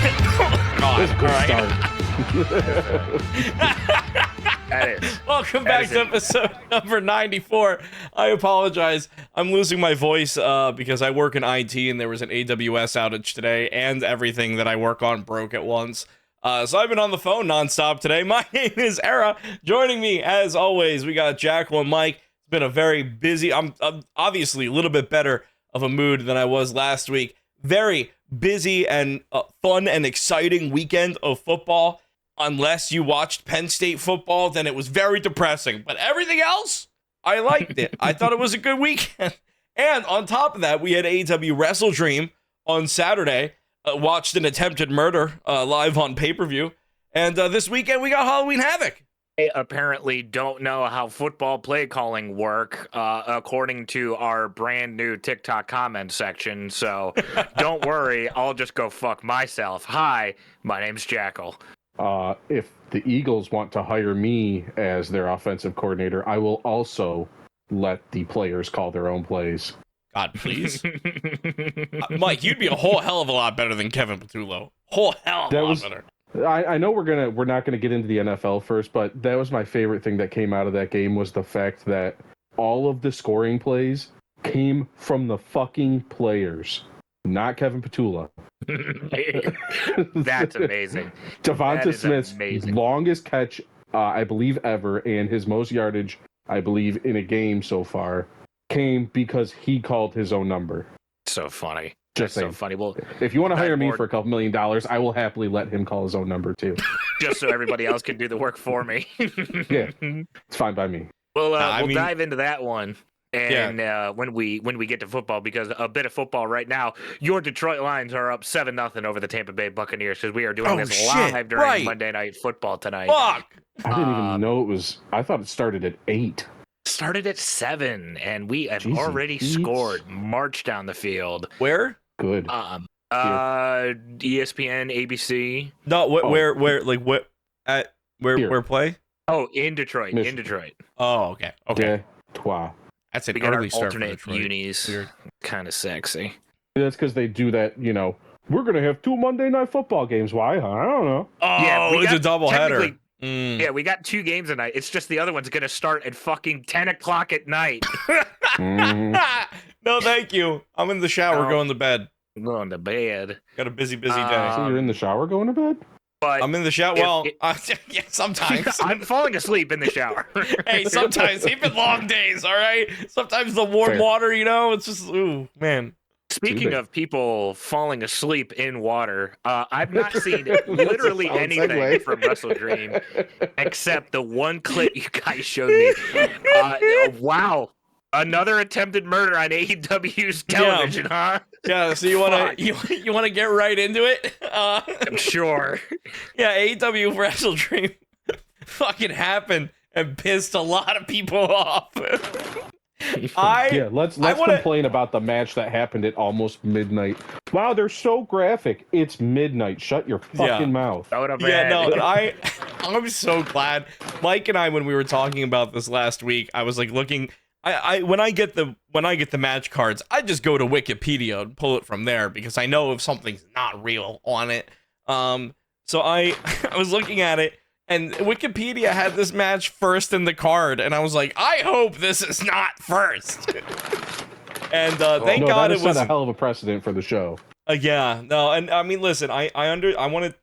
God, That's a good all start. Welcome back to episode number 94. I apologize. I'm losing my voice because I work in IT and there was an AWS outage today and everything that I work on broke at once. So I've been on the phone nonstop today. My name is Era. Joining me, as always, we got Jackal and Mike. It's been a very busy, I'm obviously a little bit better of a mood than I was last week. Very busy and fun and exciting weekend of football. Unless you watched Penn State football, then it was very depressing. But everything else, I liked it. I thought it was a good weekend. And on top of that, we had AEW Wrestledream on Saturday. Watched an attempted murder live on pay-per-view. And this weekend, we got Halloween Havoc. I apparently don't know how football play calling work, according to our brand new TikTok comment section. So don't worry, I'll just go fuck myself. Hi, my name's Jackal. If the Eagles want to hire me as their offensive coordinator, I will also let the players call their own plays. God, please. Mike, you'd be a whole hell of a lot better than Kevin Patullo. Whole hell of a lot better. I know we're not gonna get into the NFL first, but that was my favorite thing that came out of that game was the fact that all of the scoring plays came from the fucking players, not Kevin Patullo. That's amazing. Devonta Smith's longest catch, I believe, ever, and his most yardage, I believe, in a game so far, came because he called his own number. So funny. Just so funny. Well, if you want to hire me for a couple $1 million, I will happily let him call his own number too. Just so everybody else can do the work for me. Yeah, it's fine by me. Well, we'll dive into that one. And when we get to football, because a bit of football right now, your Detroit Lions are up 7-0 over the Tampa Bay Buccaneers because we are doing this live during Monday Night Football tonight. Fuck! I didn't even know it was. I thought it started at 8. Started at 7, and we have already scored. March down the field. Where? Good. ESPN, ABC. No, where play? Oh, in Detroit. Michigan. In Detroit. Oh, okay. Yeah. Wow. That's an We got early our start for alternate Detroit. unis. Weird. Kind of sexy. That's because they do that. You know, we're gonna have 2 Monday Night Football games. Why? I don't know. Oh, Yeah, it's a double header. Yeah, we got 2 games tonight. It's just the other one's going to start at fucking 10 o'clock at night. No, thank you. I'm in the shower going to bed. I'm going to bed. Got a busy day. So you're in the shower going to bed? But I'm in the shower. Yeah, sometimes. I'm falling asleep in the shower. Hey, sometimes. Even long days, all right? Sometimes the warm water, it's just, ooh, man. Speaking of people falling asleep in water, I've not seen literally anything from Wrestledream except the one clip you guys showed me. Wow. Another attempted murder on AEW's television, huh? Yeah, so you wanna get right into it? I'm sure. Yeah, AEW Wrestledream fucking happened and pissed a lot of people off. Let's complain about the match that happened at almost midnight. Wow, they're so graphic. It's midnight. Shut your fucking mouth. I'm so glad. Mike and I, when we were talking about this last week, I was like looking. When I get the match cards, I just go to Wikipedia and pull it from there because I know if something's not real on it. So I was looking at it. And Wikipedia had this match first in the card, and I was like, I hope this is not first. And thank God it was a hell of a precedent for the show. Yeah, no, and I mean, listen, I want to.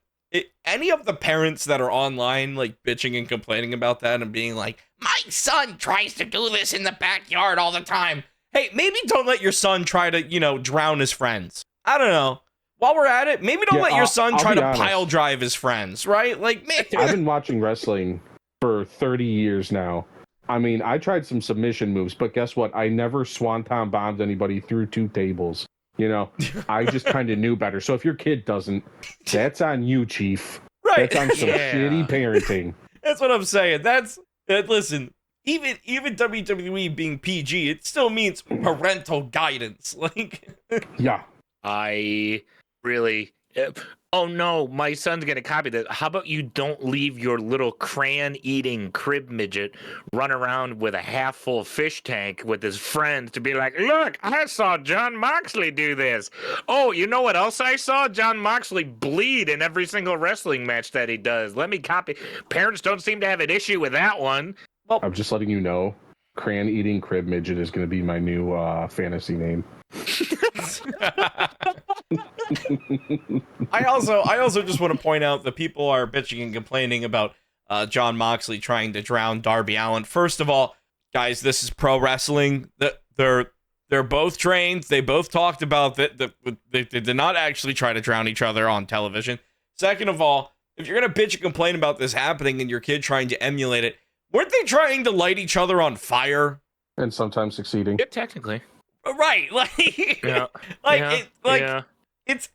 Any of the parents that are online, like bitching and complaining about that, and being like, my son tries to do this in the backyard all the time. Hey, maybe don't let your son try to, drown his friends. I don't know. While we're at it, maybe don't let your son try to pile drive his friends, right? Like, man. I've been watching wrestling for 30 years now. I mean, I tried some submission moves, but guess what? I never swanton bombed anybody through 2 tables. I just kind of knew better. So if your kid doesn't, that's on you, Chief. Right. That's on some shitty parenting. That's what I'm saying. Listen, even WWE being PG, it still means parental guidance. Like, yeah. I really Oh no, my son's gonna copy that. How about you don't leave your little crayon-eating crib midget run around with a half-full fish tank with his friends to be like, look, I saw John Moxley do this. Oh, you know what else I saw? John Moxley bleed in every single wrestling match that he does. Let me copy. Parents don't seem to have an issue with that one. Well, I'm just letting you know, crayon eating crib midget is going to be my new fantasy name. I also just want to point out that people are bitching and complaining about John Moxley trying to drown Darby Allin. First of all, guys, this is pro wrestling. They're both trained. They both talked about that. They did not actually try to drown each other on television. Second of all, if you're gonna bitch and complain about this happening and your kid trying to emulate it, weren't they trying to light each other on fire? And sometimes succeeding. Yeah, technically. Right, like, Yeah. It's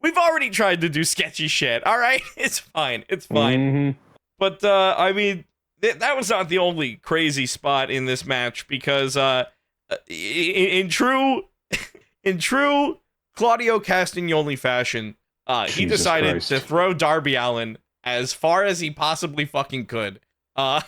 we've already tried to do sketchy shit. All right, it's fine. Mm-hmm. But I mean, that was not the only crazy spot in this match because in true Claudio Castagnoli fashion, he decided Christ. to throw Darby Allin as far as he possibly fucking could. I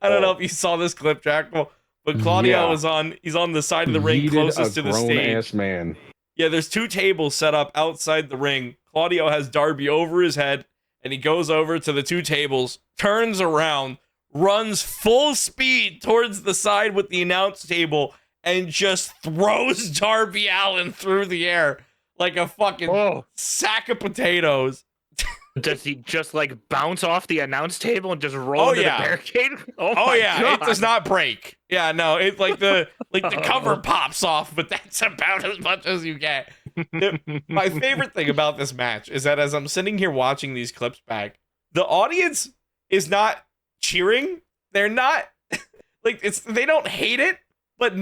don't know if you saw this clip, Jack, but Claudio he's on the side of the ring closest to the stage. Ass man. Yeah, there's two tables set up outside the ring. Claudio has Darby over his head, and he goes over to the two tables, turns around, runs full speed towards the side with the announce table, and just throws Darby Allin through the air like a fucking sack of potatoes. Does he just like bounce off the announce table and just roll into the barricade? Oh yeah, God. it does not break. Yeah, no, it's like the cover pops off, but that's about as much as you get. My favorite thing about this match is that as I'm sitting here watching these clips back, the audience is not cheering. They're not like they don't hate it, but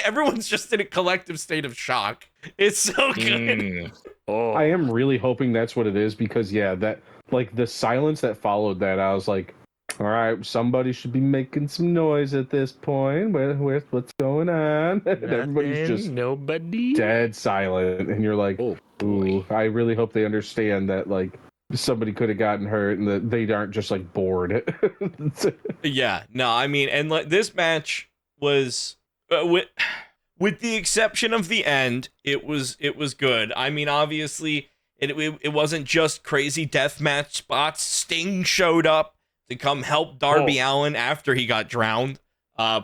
everyone's just in a collective state of shock. It's so good. I am really hoping that's what it is because that like the silence that followed that, I was like, all right, somebody should be making some noise at this point. What's going on? And everybody's just nobody dead silent, and you're like, ooh, I really hope they understand that like somebody could have gotten hurt and that they aren't just like bored. Yeah, no, I mean, and like this match was with the exception of the end, it was good. I mean, obviously, it wasn't just crazy deathmatch spots. Sting showed up to come help Darby Allin after he got drowned. I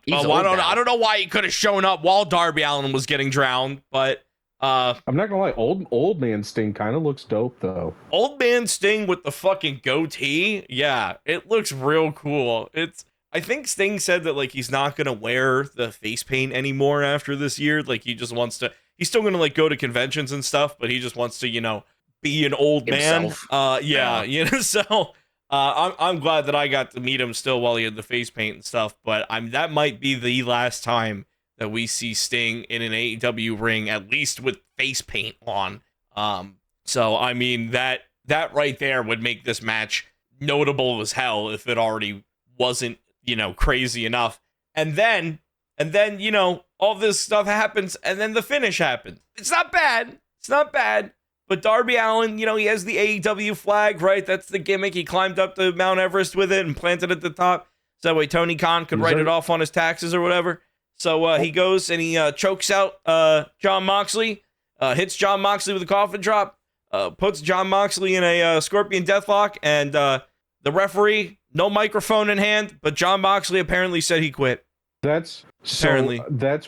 don't know why he could have shown up while Darby Allin was getting drowned, but I'm not gonna lie, old man Sting kind of looks dope though. Old man Sting with the fucking goatee, yeah, it looks real cool. I think Sting said that like he's not gonna wear the face paint anymore after this year. Like he just wants to. He's still gonna like go to conventions and stuff, but he just wants to, be an old Himself. man. So I'm glad that I got to meet him still while he had the face paint and stuff. But that might be the last time that we see Sting in an AEW ring, at least with face paint on. So I mean that right there would make this match notable as hell if it already wasn't. Crazy enough. And then, all this stuff happens, and then the finish happens. It's not bad. But Darby Allin, he has the AEW flag, right? That's the gimmick. He climbed up to Mount Everest with it and planted it at the top. So that way Tony Khan could write it off on his taxes or whatever. So he goes and he chokes out John Moxley, hits John Moxley with a coffin drop, puts John Moxley in a scorpion deathlock, and the referee, no microphone in hand, but John Moxley apparently said he quit. That's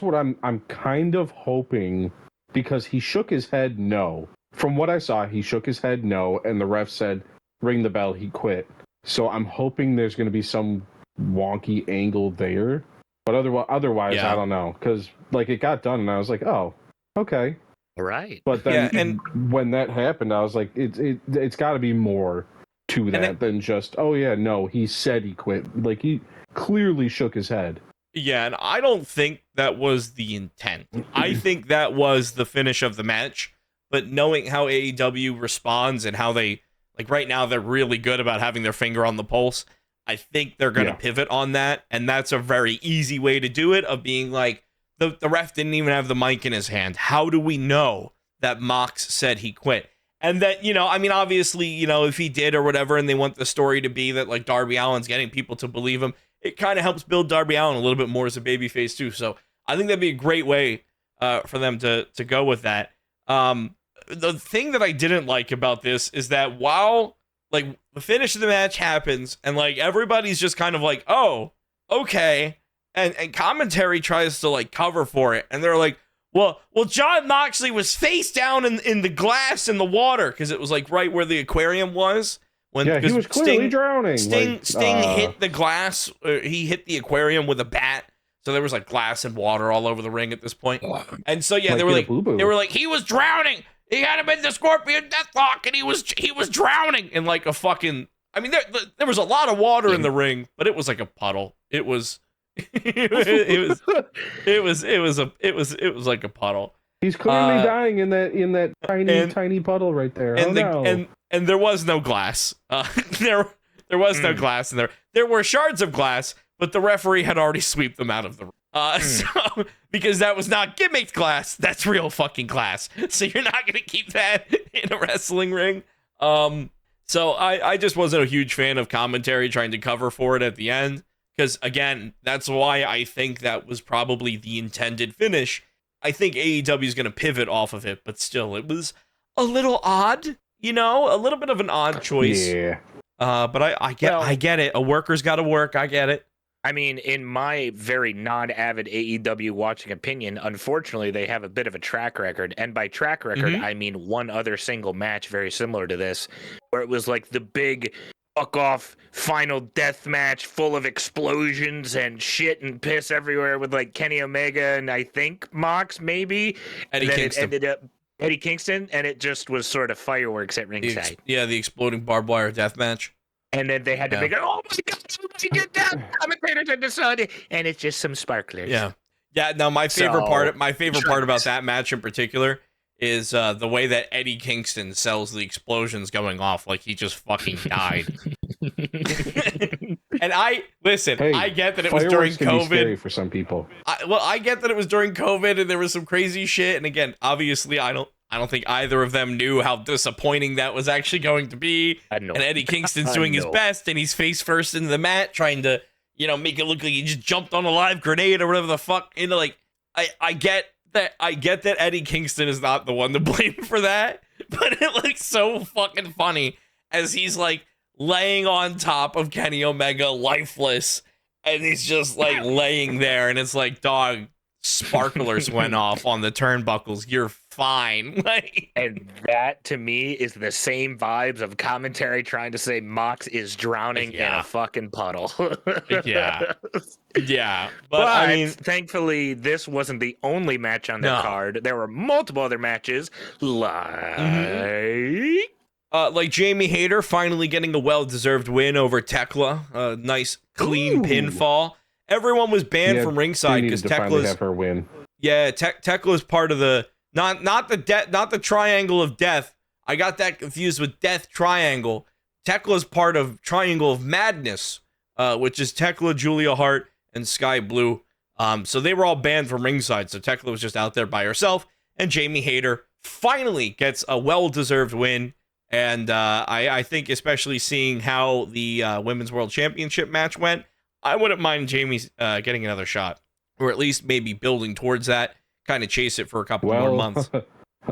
what I'm kind of hoping, because he shook his head no. From what I saw, he shook his head no, and the ref said, ring the bell, he quit. So I'm hoping there's going to be some wonky angle there. But otherwise, I don't know. Because like it got done, and I was like, oh, okay. Right. But then when that happened, I was like, it's got to be more to that than just, oh yeah, no, he said he quit. Like he clearly shook his head. Yeah, and I don't think that was the intent. I think that was the finish of the match. But knowing how AEW responds and how they, like right now, they're really good about having their finger on the pulse. I think they're going to pivot on that. And that's a very easy way to do it, of being like, the ref didn't even have the mic in his hand. How do we know that Mox said he quit? And that, I mean, obviously, if he did or whatever, and they want the story to be that, like, Darby Allin's getting people to believe him, it kind of helps build Darby Allin a little bit more as a babyface, too. So I think that'd be a great way for them to go with that. The thing that I didn't like about this is that while, like, the finish of the match happens, and, like, everybody's just kind of like, oh, okay, and commentary tries to, like, cover for it, and they're like, Well, John Moxley was face down in the glass in the water because it was like right where the aquarium was. He was clearly drowning. Sting hit the glass. He hit the aquarium with a bat, so there was like glass and water all over the ring at this point. And so they were like, he was drowning. He had him in the Scorpion Deathlock, and he was drowning in like a fucking. I mean, there was a lot of water in the ring, but it was like a puddle. It was. it was like a puddle. He's clearly dying in that tiny puddle right there. And there was no glass. There was no glass in there. There were shards of glass, but the referee had already swept them out of the room. So because that was not gimmicked glass, that's real fucking glass. So you're not gonna keep that in a wrestling ring. So I just wasn't a huge fan of commentary trying to cover for it at the end. Because, again, that's why I think that was probably the intended finish. I think AEW is going to pivot off of it, but still, it was a little odd, a little bit of an odd choice. Yeah. But I get it. A worker's got to work. I get it. I mean, in my very non-avid AEW watching opinion, unfortunately, they have a bit of a track record. And by track record, I mean one other single match very similar to this, where it was like the big fuck off final death match full of explosions and shit and piss everywhere with like Kenny Omega and I think Mox maybe Eddie Kingston. It ended up Eddie Kingston, and it just was sort of fireworks at ringside. The exploding barbed wire death match. And then they had to make it, oh my god, you get that commentators and decided, and it's just some sparklers. Yeah. No, my favorite part about that match in particular is the way that Eddie Kingston sells the explosions going off like he just fucking died. And I get that it was during can be scary COVID for some people. I get that it was during COVID and there was some crazy shit. And again, obviously, I don't think either of them knew how disappointing that was actually going to be. And Eddie Kingston's doing his best, and he's face first into the mat, trying to make it look like he just jumped on a live grenade or whatever the fuck. I get that Eddie Kingston is not the one to blame for that, but it looks so fucking funny as he's like laying on top of Kenny Omega lifeless, and he's just like laying there, and it's like, dog, sparklers went off on the turnbuckles. You're fine. And that to me is the same vibes of commentary trying to say Mox is drowning in a fucking puddle. Yeah. But I mean, thankfully, this wasn't the only match on the card. There were multiple other matches, like Jamie Hayter finally getting a well-deserved win over Tekla. A nice, clean pinfall. Everyone was banned from ringside because Tekla's have her win. Yeah, Tekla's part of the not the Triangle of Death. I got that confused with Death Triangle. Tekla's part of Triangle of Madness, which is Tekla, Julia Hart, and Sky Blue. So they were all banned from ringside. So Tekla was just out there by herself, and Jamie Hayter finally gets a well-deserved win. And I think, especially seeing how the Women's World Championship match went, I wouldn't mind Jamie's getting another shot, or at least maybe building towards that, kind of chase it for a couple more months.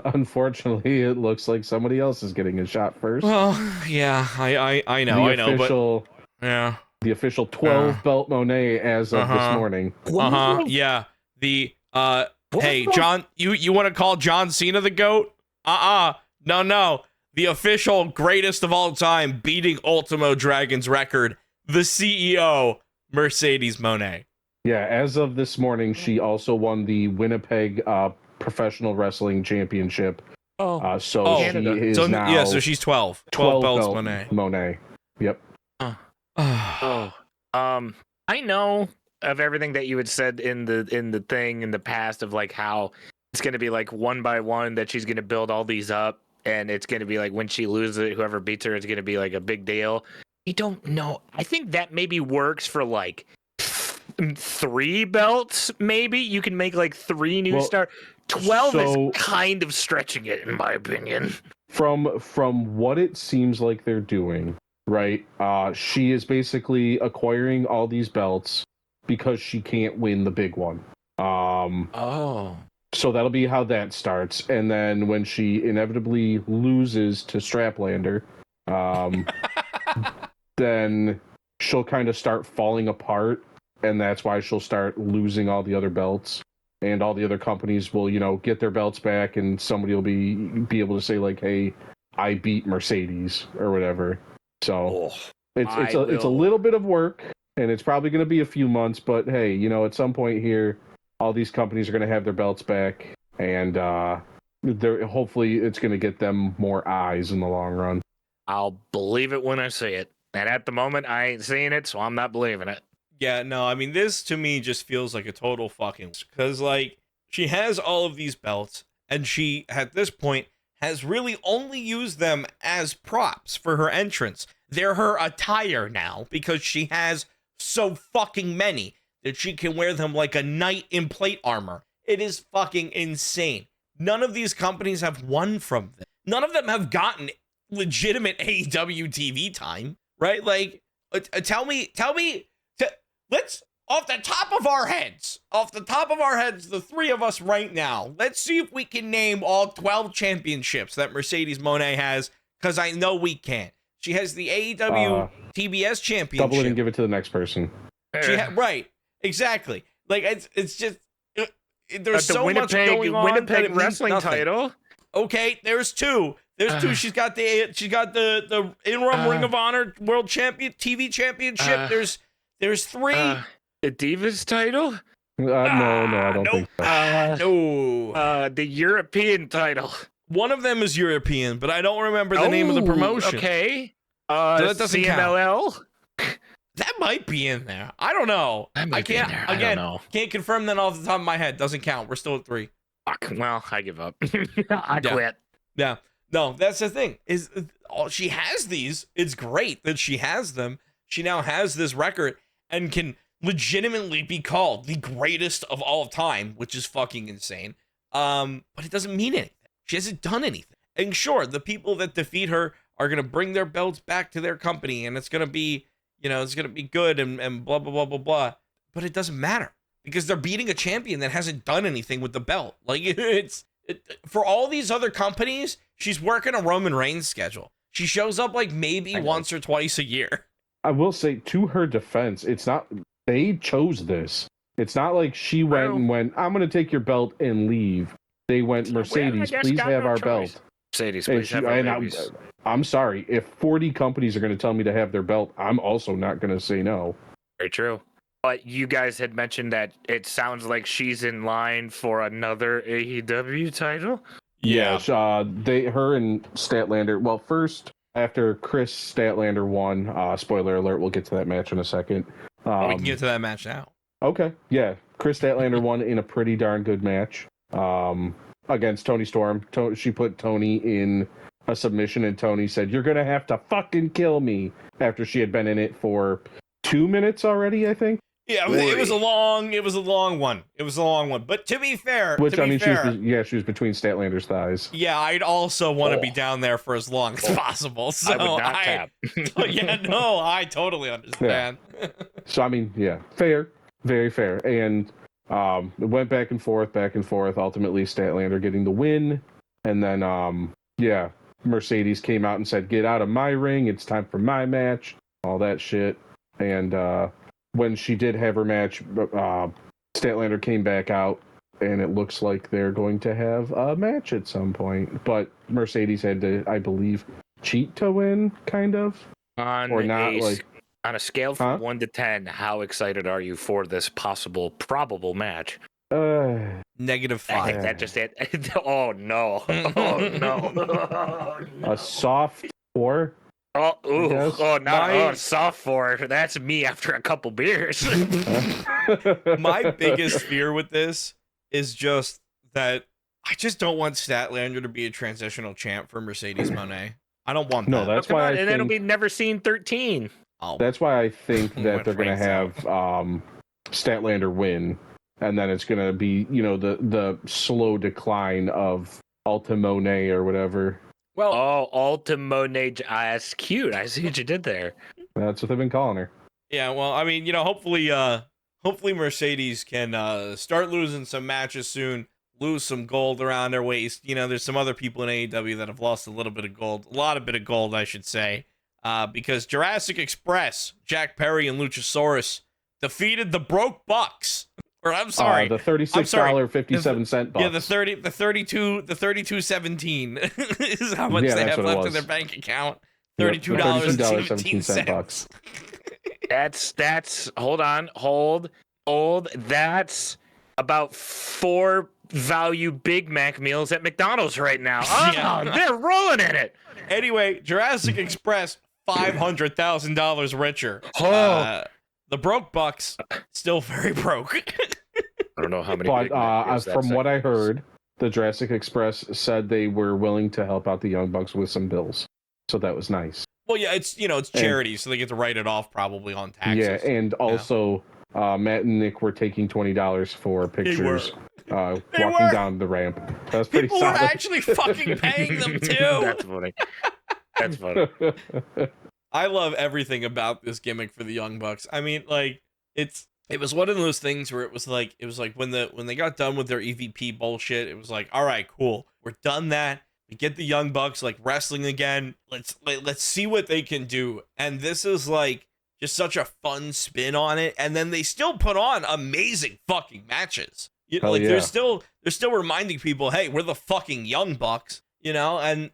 Unfortunately, it looks like somebody else is getting a shot first. Well, yeah, I know, but yeah, the official 12 belt Monet as of this morning. Yeah, the hey, John, you want to call John Cena the GOAT? No. The official greatest of all time, beating Ultimo Dragon's record, the CEO, Mercedes Moné. Yeah, as of this morning, she also won the Winnipeg Professional Wrestling Championship. So she's 12. 12 belts Moné. Yep. I know of everything that you had said in the thing in the past of like how it's going to be like one by one that she's going to build all these up. And it's going to be like when she loses it, whoever beats her, it's going to be like a big deal. I don't know. I think that maybe works for like 3 belts, maybe you can make like 3 new stars. 12 is kind of stretching it, in my opinion. From what it seems like they're doing, right? She is basically acquiring all these belts because she can't win the big one. So that'll be how that starts, and then when she inevitably loses to Straplander, then she'll kind of start falling apart, and that's why she'll start losing all the other belts, and all the other companies will, get their belts back, and somebody will be able to say like, "Hey, I beat Mercedes" or whatever. So it's a little bit of work, and it's probably going to be a few months, but hey, at some point here, all these companies are going to have their belts back, and hopefully it's going to get them more eyes in the long run. I'll believe it when I see it. And at the moment, I ain't seeing it, so I'm not believing it. Yeah, no, I mean, this to me just feels like a total fucking... Because, like, she has all of these belts, and she, at this point, has really only used them as props for her entrance. They're her attire now, because she has so fucking many that she can wear them like a knight in plate armor. It is fucking insane. None of these companies have won from them. None of them have gotten legitimate AEW TV time, right? Like, tell me, let's, off the top of our heads, the 3 of us right now, let's see if we can name all 12 championships that Mercedes Moné has, because I know we can. She has the AEW TBS championship. Double it and give it to the next person. Right, exactly. Like, it's just, there's so much going on. Winnipeg wrestling title. Okay, there's 2. She's got the interim Ring of Honor World Champion TV Championship. There's 3. The Divas title? No, I don't think so. No. The European title. One of them is European, but I don't remember the name of the promotion. Okay. So that doesn't CMLL? count. That might be in there. I don't know. I can't. Again, can't confirm that off the top of my head. Doesn't count. We're still at 3. Fuck. Well, I give up. I quit. Yeah. No, that's the thing. Is she has these. It's great that she has them. She now has this record and can legitimately be called the greatest of all time, which is fucking insane. But it doesn't mean anything. She hasn't done anything. And sure, the people that defeat her are gonna bring their belts back to their company, and it's gonna be, it's gonna be good and blah blah blah blah blah. But it doesn't matter because they're beating a champion that hasn't done anything with the belt. Like for all these other companies, she's working a Roman Reigns schedule. She shows up like maybe once or twice a year. I will say, to her defense, it's not they chose this. It's not like she went and went, "I'm going to take your belt and leave." They went, "Mercedes, please have our belt." Mercedes, please have our babies. I'm sorry, if 40 companies are going to tell me to have their belt, I'm also not going to say no. Very true. But you guys had mentioned that it sounds like she's in line for another AEW title. Yeah, her and Statlander. Well, first, after Chris Statlander won, spoiler alert, we'll get to that match in a second. We can get to that match now. Okay, yeah. Chris Statlander won in a pretty darn good match against Tony Storm. She put Tony in a submission, and Tony said, "You're going to have to fucking kill me," after she had been in it for 2 minutes already, I think. Yeah, it was a long one. But to be fair, she was between Statlander's thighs. Yeah, I'd also want to be down there for as long as possible. So I would not tap. I totally understand. Yeah. So I mean, yeah, fair, very fair, and it went back and forth. Ultimately, Statlander getting the win, and then Mercedes came out and said, "Get out of my ring. It's time for my match." All that shit, and when she did have her match, Statlander came back out, and it looks like they're going to have a match at some point. But Mercedes had to, I believe, cheat to win, kind of, or not. On a scale from 1 to 10, how excited are you for this probable match? -5. I think that just it. Oh no! Oh no! A soft 4. Soft 4. That's me after a couple beers. My biggest fear with this is just that I just don't want Statlander to be a transitional champ for Mercedes Moné. I don't want that. No, that's why. And then it'll be never seen 13. That's why I think that they're going to have Statlander win, and then it's going to be, the slow decline of Ultimone or whatever. Well, Ultimone, that's cute. I see what you did there. That's what they've been calling her. yeah, well, I mean, hopefully Mercedes can start losing some matches soon, lose some gold around their waist. There's some other people in AEW that have lost a lot of gold, I should say, because Jurassic Express, Jack Perry and Luchasaurus defeated the Broke Bucks. Or I'm sorry, the $36.57 bucks. Yeah, the 32.17 is how much they have left in their bank account. $32.17 bucks. That's hold. That's about 4 value Big Mac meals at McDonald's right now. Oh, yeah. They're rolling in it. Anyway, Jurassic Express, $500,000 richer. The Broke Bucks, still very broke. I don't know how many. But from what I heard, the Jurassic Express said they were willing to help out the Young Bucks with some bills. So that was nice. Well, yeah, it's charity, so they get to write it off probably on taxes. Yeah, and also Matt and Nick were taking $20 for pictures walking down the ramp. That's pretty solid. People were actually fucking paying them too. That's funny. I love everything about this gimmick for the Young Bucks. I mean, like, it was one of those things where it was like when they got done with their EVP bullshit, it was like, all right, cool, we're done that. We get the Young Bucks like wrestling again. Let's see what they can do. And this is like just such a fun spin on it. And then they still put on amazing fucking matches. They're still reminding people, hey, we're the fucking Young Bucks, And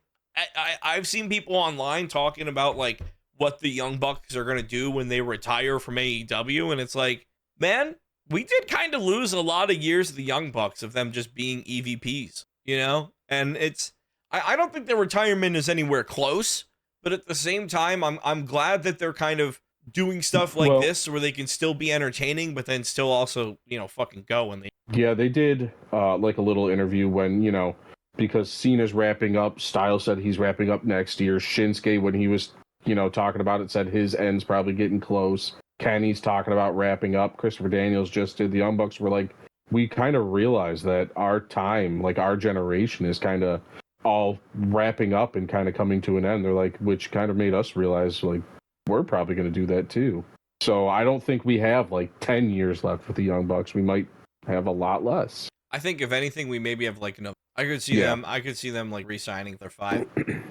I've seen people online talking about like what the Young Bucks are going to do when they retire from AEW. And it's like, man, we did kind of lose a lot of years of the Young Bucks of them just being EVPs, And I don't think their retirement is anywhere close, but at the same time, I'm glad that they're kind of doing stuff like this where they can still be entertaining, but then still also, fucking go when they. Yeah, they did like a little interview when, because Cena's wrapping up, Styles said he's wrapping up next year. Shinsuke, when he was, talking about it, said his end's probably getting close. Kenny's talking about wrapping up. Christopher Daniels just did. The Young Bucks were like, we kind of realized that our time, like our generation, is kind of all wrapping up and kind of coming to an end. They're like, which kind of made us realize, like, we're probably going to do that too. So I don't think we have like 10 years left with the Young Bucks. We might have a lot less. I think if anything, we maybe have like another. I could see them like re-signing their 5.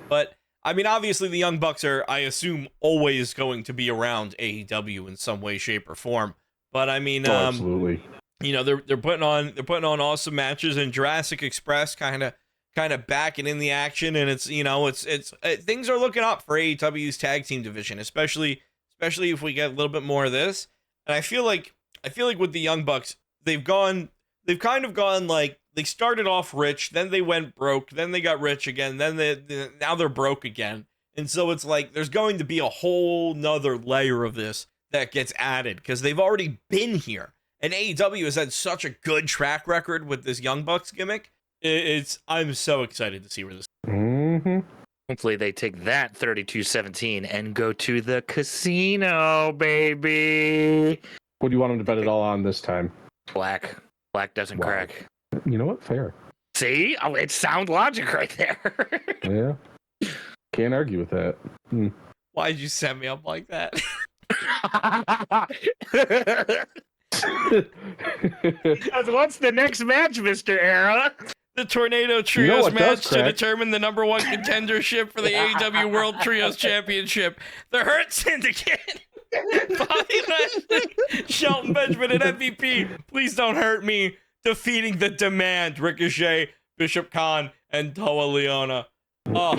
But I mean, obviously the Young Bucks are, I assume, always going to be around AEW in some way, shape, or form. But I mean, absolutely. They're putting on awesome matches, and Jurassic Express kind of backing in the action, and it's things are looking up for AEW's tag team division, especially if we get a little bit more of this. And I feel like with the Young Bucks, they've kind of gone like, they started off rich, then they went broke, then they got rich again, then now they're broke again. And so it's like there's going to be a whole nother layer of this that gets added because they've already been here. And AEW has had such a good track record with this Young Bucks gimmick. I'm so excited to see where this. Mm-hmm. Hopefully they take that 32-17 and go to the casino, baby. What do you want them to bet it all on this time? Black doesn't crack. You know what? Fair. See? Oh, it's sound logic right there. Yeah. Can't argue with that. Why'd you set me up like that? What's the next match, Mr. Era? The Tornado Trios match to determine the number 1 contendership for the AEW World Trios Championship. The Hurt Syndicate. Bobby Lashley, Shelton Benjamin, and MVP. Please don't hurt me. Defeating the Demand, Ricochet, Bishop Khan, and Toa Leona. Oh,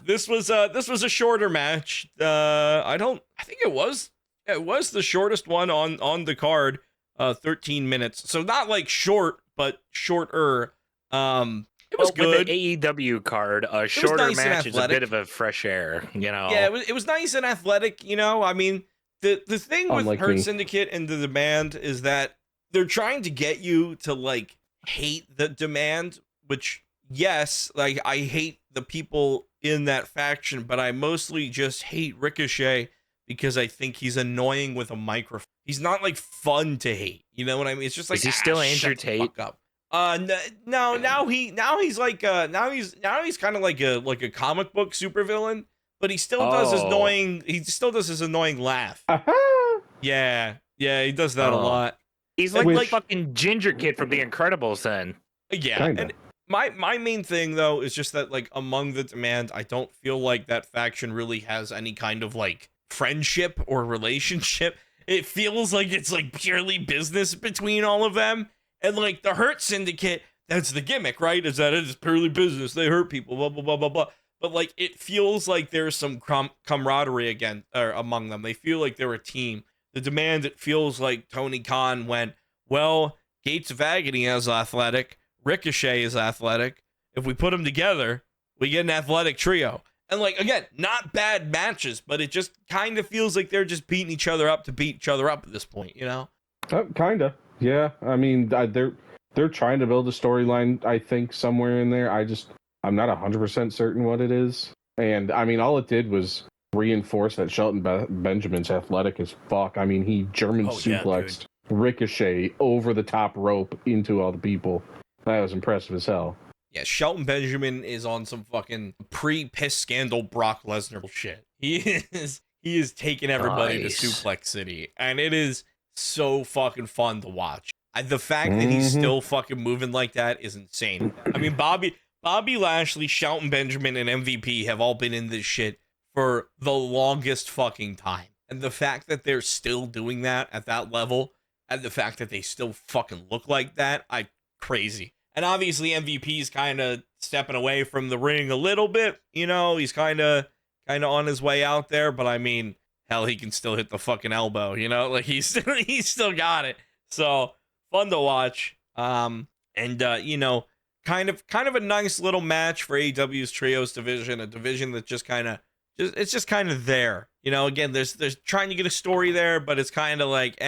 this was a shorter match. I think it was the shortest one on the card. 13 minutes. So not like short, but shorter. It was good. With the AEW card, a shorter match is a bit of a fresh air, Yeah, it was nice and athletic, I mean, the thing with Hurt Syndicate and the Demand is that they're trying to get you to like hate the Demand, which yes, like I hate the people in that faction, but I mostly just hate Ricochet because I think he's annoying with a microphone. he's not like fun to hate. You know what I mean? It's just like, Is he still Andrew shut the Tate? fuck up. No, now he's like now he's kind of like a comic book supervillain, but he still does his annoying laugh. Yeah, he does that a lot. He's like fucking Ginger Kid from The Incredibles then. Yeah, Kinda. and my main thing though is just that like among the Demand, I don't feel like that faction really has any kind of like friendship or relationship. It feels like it's like purely business between all of them. And like the Hurt Syndicate, that's the gimmick, right? Is that it is purely business. They hurt people, blah, blah, blah, blah, blah. But like it feels like there's some camaraderie again among them. They feel like they're a team. The Demand, it feels like Tony Khan went, well, Gates of Agony is athletic. Ricochet is athletic. If we put them together, we get an athletic trio. And like, again, not bad matches, but it just kind of feels like they're just beating each other up to beat each other up at this point, you know? Kinda. Yeah. I mean, they're trying to build a storyline, I think, somewhere in there. I'm not 100% certain what it is. And I mean, all it did was reinforce that Shelton Benjamin's athletic as fuck. I mean, he German suplexed Ricochet over the top rope into all the people. That was impressive as hell. Yeah, Shelton Benjamin is on some fucking pre-piss scandal Brock Lesnar shit. He is taking everybody to Suplex City, and it is so fucking fun to watch. The fact that he's still fucking moving like that is insane. I mean, Bobby Lashley, Shelton Benjamin, and MVP have all been in this shit for the longest fucking time. And the fact that they're still doing that at that level, and the fact that they still fucking look like that, crazy. And obviously MVP's kind of stepping away from the ring a little bit. You know, he's kind of on his way out there. But I mean, hell, he can still hit the fucking elbow. You know, like he's still got it. So fun to watch. You know, kind of a nice little match for AEW's Trios division, a division that just kind of there. You know, again, there's trying to get a story there, but it's kind of like,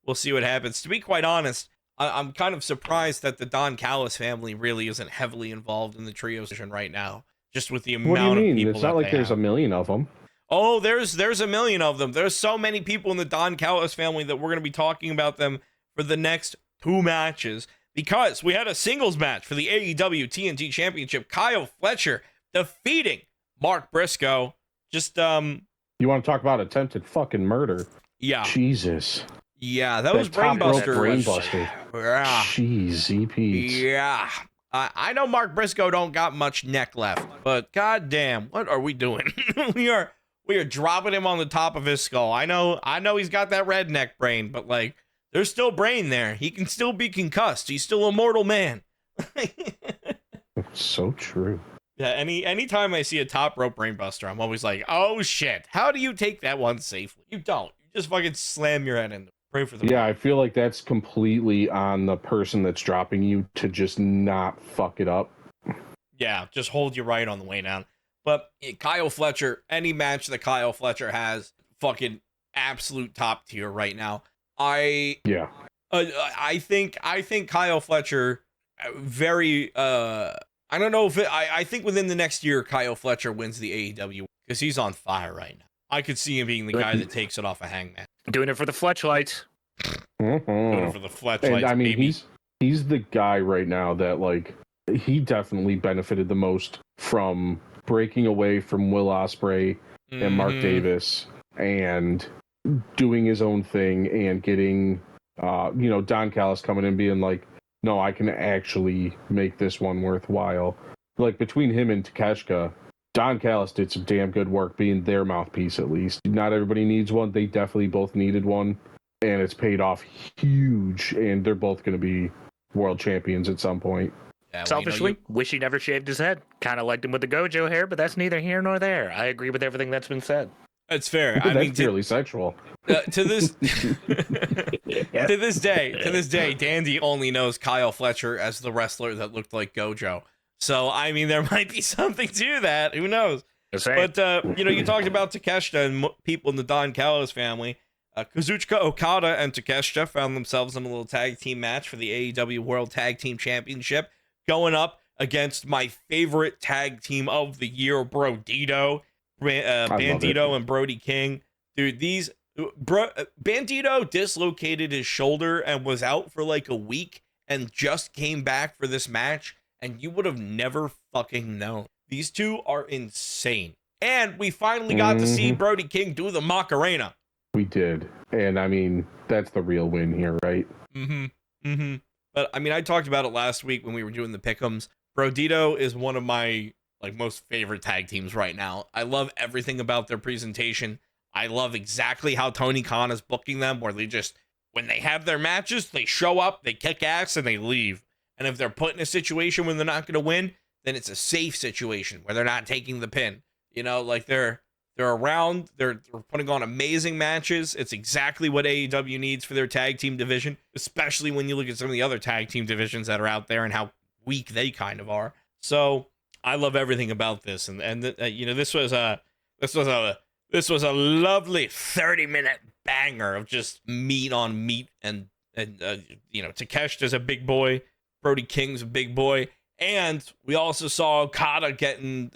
we'll see what happens. To be quite honest, I'm kind of surprised that the Don Callis family really isn't heavily involved in the Trios division right now, just with the amount of people. It's not like there's a million of them. Oh, there's a million of them. There's so many people in the Don Callis family that we're going to be talking about them for the next 2 matches, because we had a singles match for the AEW TNT Championship. Kyle Fletcher defeating Mark Briscoe. Just You want to talk about attempted fucking murder? Yeah. Jesus. Yeah, that was Brainbuster. Brainbuster. Yeah. Jeez, Pete. Yeah. I know Mark Briscoe don't got much neck left, but goddamn, what are we doing? we are dropping him on the top of his skull. I know he's got that redneck brain, but like, there's still brain there. He can still be concussed. He's still a mortal man. So true. Yeah, anytime I see a top rope brainbuster, I'm always like, oh shit, how do you take that one safely? You don't. You just fucking slam your head into it. Pray for the Yeah, I feel like that's completely on the person that's dropping you to just not fuck it up. Yeah, just hold you right on the way down. But Kyle Fletcher, any match that Kyle Fletcher has, fucking absolute top tier right now. I think Kyle Fletcher very I don't know if I think within the next year Kyle Fletcher wins the AEW because he's on fire right now. I could see him being the guy that takes it off a Hangman. Doing it for the Fletchlights. Doing it for the Fletchlights. And I mean, baby. he's the guy right now that like he definitely benefited the most from breaking away from Will Ospreay and Mark Davis and doing his own thing and getting Don Callis coming in being like, no, I can actually make this one worthwhile. Like between him and Takeshita, Don Callis did some damn good work being their mouthpiece, at least. Not everybody needs one. They definitely both needed one, and it's paid off huge, and they're both going to be world champions at some point. Yeah, selfishly, wish he never shaved his head. Kind of liked him with the Gojo hair, but that's neither here nor there. I agree with everything that's been said. It's fair. I mean, purely sexual. To this day, Dandy only knows Kyle Fletcher as the wrestler that looked like Gojo. So, I mean, there might be something to that. Who knows? But, you talked about Takeshita and people in the Don Callis family. Kazuchika Okada and Takeshita found themselves in a little tag team match for the AEW World Tag Team Championship, going up against my favorite tag team of the year, Bandito and Brody King. Dude, these Bro, Bandito dislocated his shoulder and was out for like a week and just came back for this match, and you would have never fucking known. These two are insane. And we finally got to see Brody King do the Macarena. We did. And I mean, that's the real win here, right? But I mean, I talked about it last week when we were doing the Pick Ems. Brodito is one of my like most favorite tag teams right now. I love everything about their presentation. I love exactly how Tony Khan is booking them, where they just, when they have their matches, they show up, they kick ass, and they leave. And if they're put in a situation where they're not going to win, then it's a safe situation where they're not taking the pin. You know, like they're around, they're putting on amazing matches. It's exactly what AEW needs for their tag team division, especially when you look at some of the other tag team divisions that are out there and how weak they kind of are. So I love everything about this, and you know, this was a lovely 30-minute banger of just meat on meat, and you know, Takeshita's a big boy, Brody King's a big boy, and we also saw Okada getting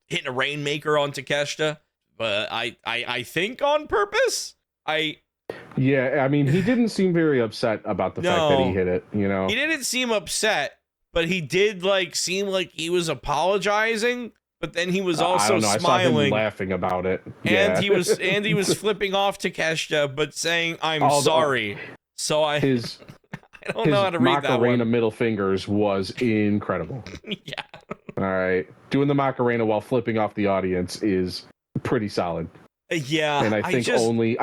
hitting a rainmaker on Takeshita, but I think on purpose. Yeah, I mean, he didn't seem very upset about the fact that he hit it, you know. He didn't seem upset, but he did like seem like he was apologizing, but then he was also smiling. I saw him laughing about it. And he was flipping off Takeshita, but saying, "I'm sorry." So I don't know how to read that one. Macarena middle fingers was incredible. Yeah. All right. Doing the Macarena while flipping off the audience is pretty solid. Yeah. And I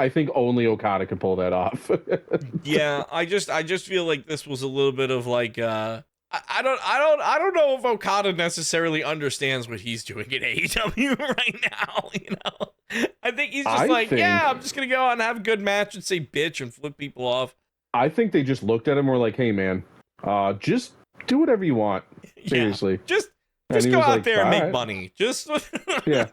think only Okada could pull that off. Yeah, I just feel like this was a little bit of like I don't know if Okada necessarily understands what he's doing at AEW right now, you know. I think he's just yeah, I'm just going to go out and have a good match and say bitch and flip people off. I think they just looked at him and were like, "Hey man, just do whatever you want." Seriously. Yeah, just go out there and make money. Just yeah.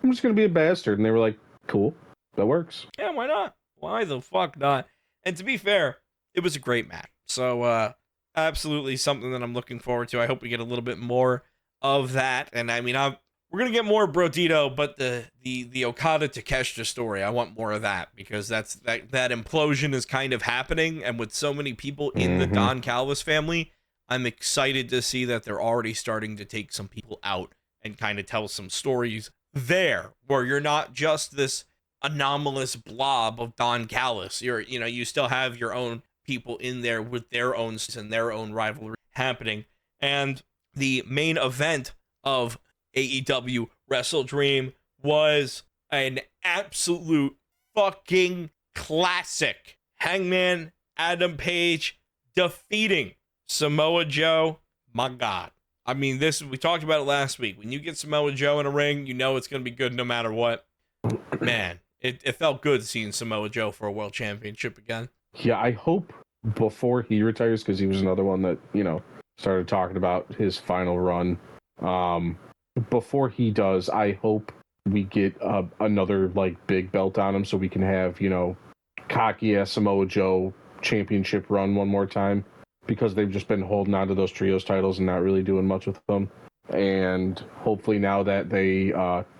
I'm just going to be a bastard. And they were like, "Cool. That works." Yeah, why not? Why the fuck not? And to be fair, it was a great match. So absolutely something that I'm looking forward to. I hope we get a little bit more of that. And I mean, we're gonna get more Brodito, but the Okada Takeshita story, I want more of that, because that implosion is kind of happening, and with so many people in the Don Callis family, I'm excited to see that they're already starting to take some people out and kind of tell some stories there, where you're not just this anomalous blob of Don Callis. You still have your own people in there with their own and their own rivalry happening. And the main event of AEW Wrestledream was an absolute fucking classic. Hangman Adam Page defeating Samoa Joe. My God. I mean, we talked about it last week. When you get Samoa Joe in a ring, you know it's going to be good no matter what. Man, it felt good seeing Samoa Joe for a world championship again. Yeah, I hope before he retires, because he was another one that, you know, started talking about his final run. Before he does, I hope we get another like big belt on him, so we can have, you know, cocky ass Samoa Joe championship run one more time, because they've just been holding on to those trios titles and not really doing much with them. And hopefully now that they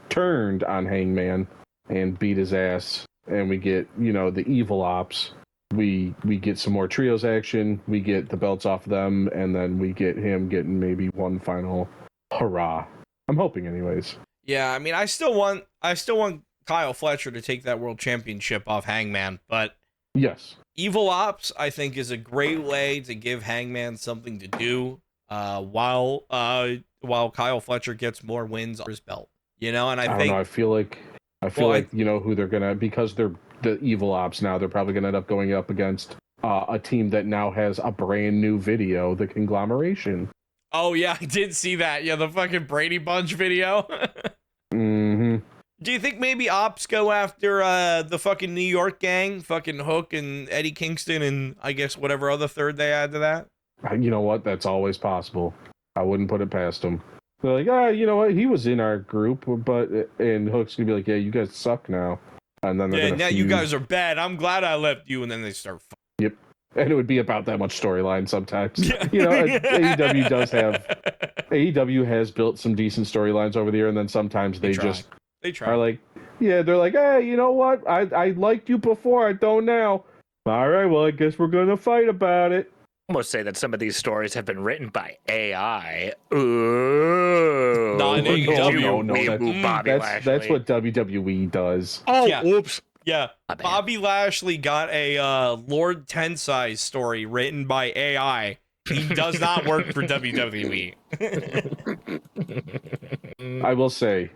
turned on Hangman and beat his ass, and we get, you know, the evil ops, we get some more trios action, we get the belts off them, and then we get him getting maybe one final hurrah. I'm hoping anyways. Yeah, I mean, I still want Kyle Fletcher to take that world championship off Hangman, but yes, Evil Ops, I think, is a great way to give Hangman something to do while Kyle Fletcher gets more wins on his belt. You know, and I think, don't know, I feel like you know who they're gonna, because they're the Evil Ops now, they're probably gonna end up going up against a team that now has a brand new video, the Conglomeration. Oh yeah, I did see that. Yeah, the fucking Brady Bunch video. Mm-hmm. Do you think maybe Ops go after the fucking New York gang, fucking Hook and Eddie Kingston, and I guess whatever other third they add to that? You know what? That's always possible. I wouldn't put it past them. They're like, you know what? He was in our group, and Hook's gonna be like, yeah, you guys suck now. And then now you guys are bad. I'm glad I left you. And then they start. Yep. And it would be about that much storyline sometimes. Yeah. You know, AEW has built some decent storylines over the year, and then sometimes they try. Are like, Yeah, they're like, hey, you know what? I liked you before, I don't now. All right, well, I guess we're gonna fight about it. Almost say that some of these stories have been written by AI. Ooh. Not in AEW. Bobby That's Lashley. what WWE does. Oh, Yeah. oops. Yeah, My bad. Bobby Lashley got a Lord Tensai story written by AI. He does not work for WWE. I will say,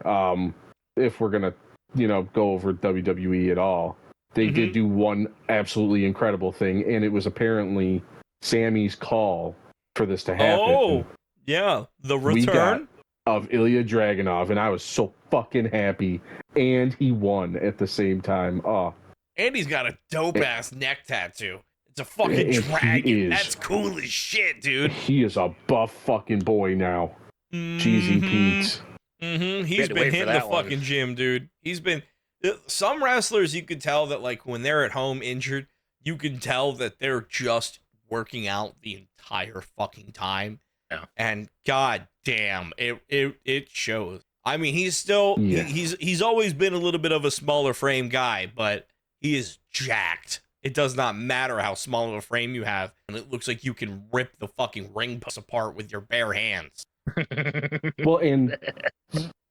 if we're gonna, go over WWE at all, they did do one absolutely incredible thing, and it was apparently Sammy's call for this to happen. Oh, yeah, the return We got of Ilya Dragunov, and I was so fucking happy. And he won at the same time. Oh, and he's got a dope ass neck tattoo. It's a fucking dragon. That's cool as shit, dude. He is a buff fucking boy now. Cheesy Pete. He's been hitting the fucking gym, dude. He's been. Some wrestlers, you could tell that, like, when they're at home injured, you can tell that they're just working out the entire fucking time. Yeah. And god damn, it shows. I mean, he's still he's always been a little bit of a smaller frame guy, but he is jacked. It does not matter how small of a frame you have, and it looks like you can rip the fucking ring post apart with your bare hands. Well, and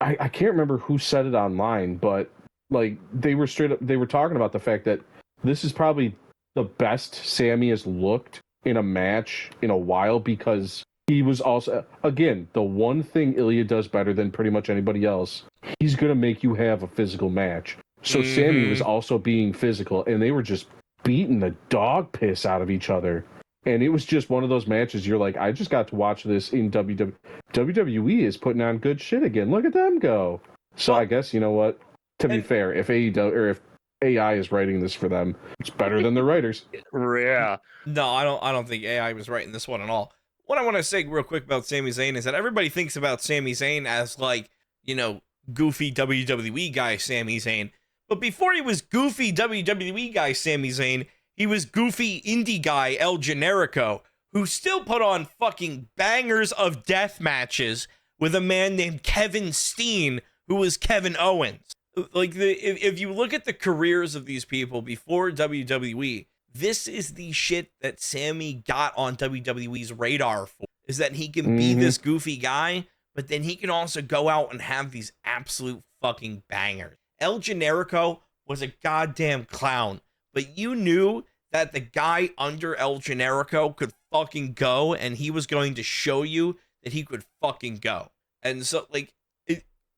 I can't remember who said it online, but like they were talking about the fact that this is probably the best Sammy has looked in a match in a while, because he was also, again, the one thing Ilya does better than pretty much anybody else, he's going to make you have a physical match. So Sammy was also being physical, and they were just beating the dog piss out of each other. And it was just one of those matches you're like, I just got to watch this in WWE. WWE is putting on good shit again. Look at them go. So I guess, you know what? To be fair, if AEW or if AI is writing this for them, it's better than the writers. Yeah. No, I don't think AI was writing this one at all. What I want to say real quick about Sami Zayn is that everybody thinks about Sami Zayn as, like, goofy WWE guy Sami Zayn. But before he was goofy WWE guy Sami Zayn, he was goofy indie guy El Generico, who still put on fucking bangers of death matches with a man named Kevin Steen, who was Kevin Owens. Like, if you look at the careers of these people before WWE, this is the shit that Sammy got on WWE's radar for, is that he can be this goofy guy, but then he can also go out and have these absolute fucking bangers. El Generico was a goddamn clown, but you knew that the guy under El Generico could fucking go, and he was going to show you that he could fucking go. And so, like,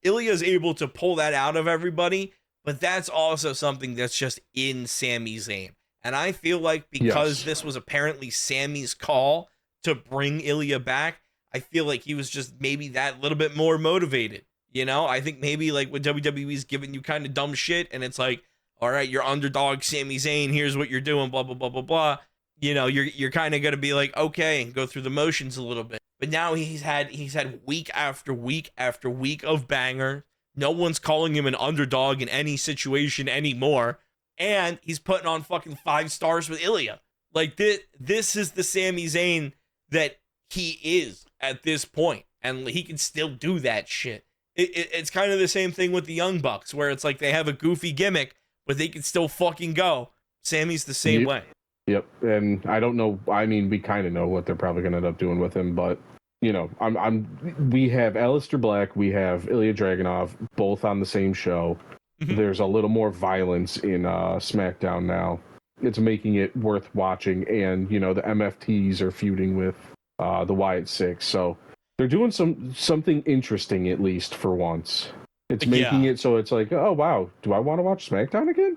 Ilya's able to pull that out of everybody, but that's also something that's just in Sami Zayn. And I feel like because this was apparently Sammy's call to bring Ilya back, I feel like he was just maybe that little bit more motivated. I think maybe like when WWE's giving you kind of dumb shit, and it's like, all right, you're underdog Sami Zayn, here's what you're doing, blah, blah, blah, blah, blah. You're kind of going to be like, okay, and go through the motions a little bit. But now he's had week after week after week of banger. No one's calling him an underdog in any situation anymore. And he's putting on fucking 5 stars with Ilya. Like, this is the Sami Zayn that he is at this point. And he can still do that shit. It's kind of the same thing with the Young Bucks, where it's like they have a goofy gimmick, but they can still fucking go. Sammy's the same way. Yep. And I don't know. I mean, we kind of know what they're probably going to end up doing with him, but we have Aleister Black, we have Ilya Dragunov, both on the same show. There's a little more violence in SmackDown now. It's making it worth watching, and the MFTs are feuding with the Wyatt Six, so they're doing something interesting, at least for once. It's making it so it's like, oh wow, do I want to watch SmackDown again?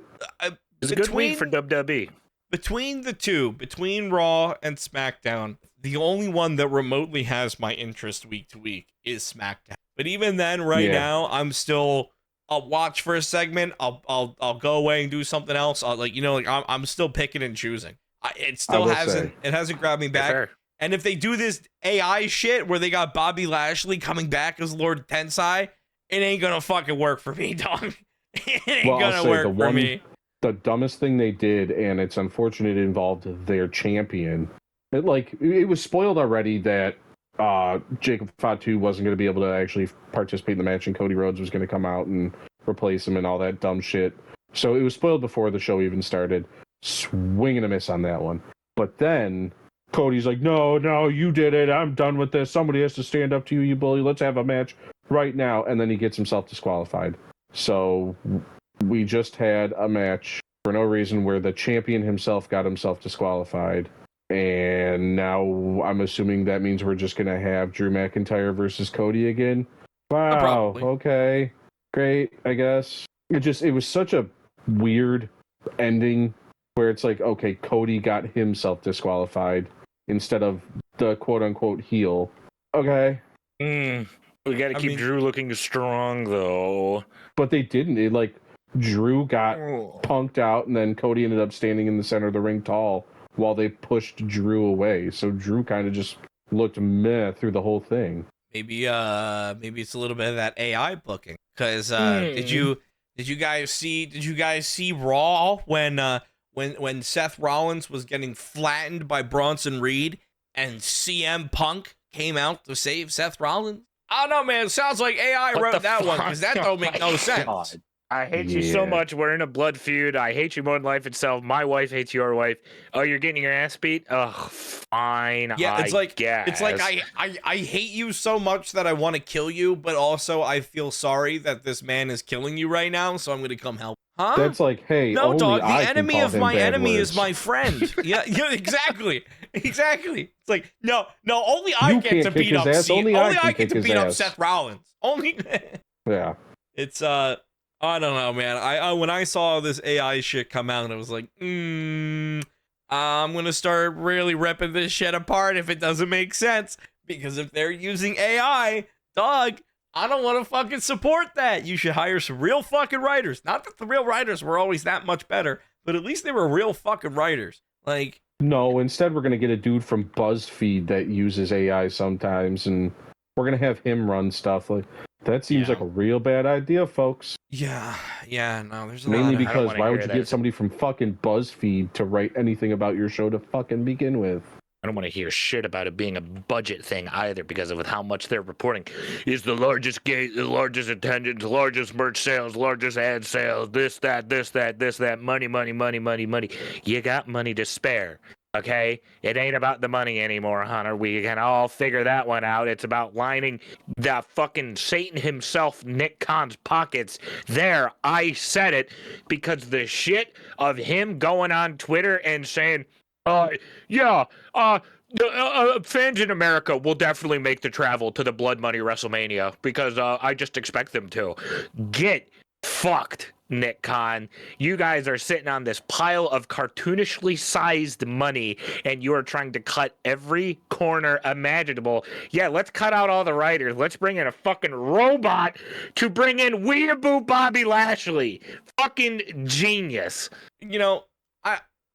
It's a good week for WWE. Between the two, between Raw and SmackDown, the only one that remotely has my interest week to week is SmackDown. But even then, now, I'll watch for a segment. I'll go away and do something else. I'm still picking and choosing. It hasn't grabbed me back. Fair. And if they do this AI shit where they got Bobby Lashley coming back as Lord Tensai, it ain't gonna fucking work for me, dog. It ain't gonna work for me. The dumbest thing they did, and it's unfortunate, it involved their champion. It was spoiled already that Jacob Fatu wasn't going to be able to actually participate in the match, and Cody Rhodes was going to come out and replace him and all that dumb shit. So it was spoiled before the show even started. Swing and a miss on that one. But then Cody's like, no, you did it. I'm done with this. Somebody has to stand up to you, you bully. Let's have a match right now. And then he gets himself disqualified. So we just had a match for no reason where the champion himself got himself disqualified. And now I'm assuming that means we're just going to have Drew McIntyre versus Cody again. Wow. Probably. Okay. Great, I guess. It was such a weird ending where it's like, okay, Cody got himself disqualified instead of the quote-unquote heel. Okay. We got to keep Drew looking strong, though. But they didn't. Drew got punked out, and then Cody ended up standing in the center of the ring tall while they pushed Drew away. So Drew kind of just looked meh through the whole thing. Maybe it's a little bit of that AI booking. Because did you guys see Raw when Seth Rollins was getting flattened by Bronson Reed and CM Punk came out to save Seth Rollins? I don't know, man. It sounds like AI wrote that one because that don't make no sense. God. I hate you so much. We're in a blood feud. I hate you more than life itself. My wife hates your wife. Oh, you're getting your ass beat? Ugh, fine. Yeah, it's like guess. It's like I hate you so much that I want to kill you, but also I feel sorry that this man is killing you right now, so I'm gonna come help. Huh? That's like, hey, no, only dog. The I enemy can of call my him bad enemy words. is my friend. Yeah, exactly. It's like no, only I get to beat up. Only I get to beat up Seth Rollins. Only. Yeah. It's I don't know, man. I when I saw this AI shit come out, I was like, I'm gonna start really ripping this shit apart if it doesn't make sense. Because if they're using AI, dog, I don't want to fucking support that. You should hire some real fucking writers. Not that the real writers were always that much better, but at least they were real fucking writers. Like, no, instead we're gonna get a dude from BuzzFeed that uses AI sometimes, and we're gonna have him run stuff. Like, that seems like a real bad idea, folks. Yeah, no, there's a mainly lot because why would you get somebody from fucking BuzzFeed to write anything about your show to fucking begin with? I don't want to hear shit about it being a budget thing either, because of how much they're reporting. Is the largest gate, the largest attendance, largest merch sales, largest ad sales, this, that, money. You got money to spare. Okay? It ain't about the money anymore, Hunter. We can all figure that one out. It's about lining the fucking Satan himself, Nick Khan's pockets. There, I said it, because the shit of him going on Twitter and saying, fans in America will definitely make the travel to the Blood Money WrestleMania because I just expect them to. Get fucked, Nick Khan. You guys are sitting on this pile of cartoonishly sized money and you are trying to cut every corner imaginable. Yeah, let's cut out all the writers. Let's bring in a fucking robot to bring in Weeaboo Bobby Lashley. Fucking genius. You know,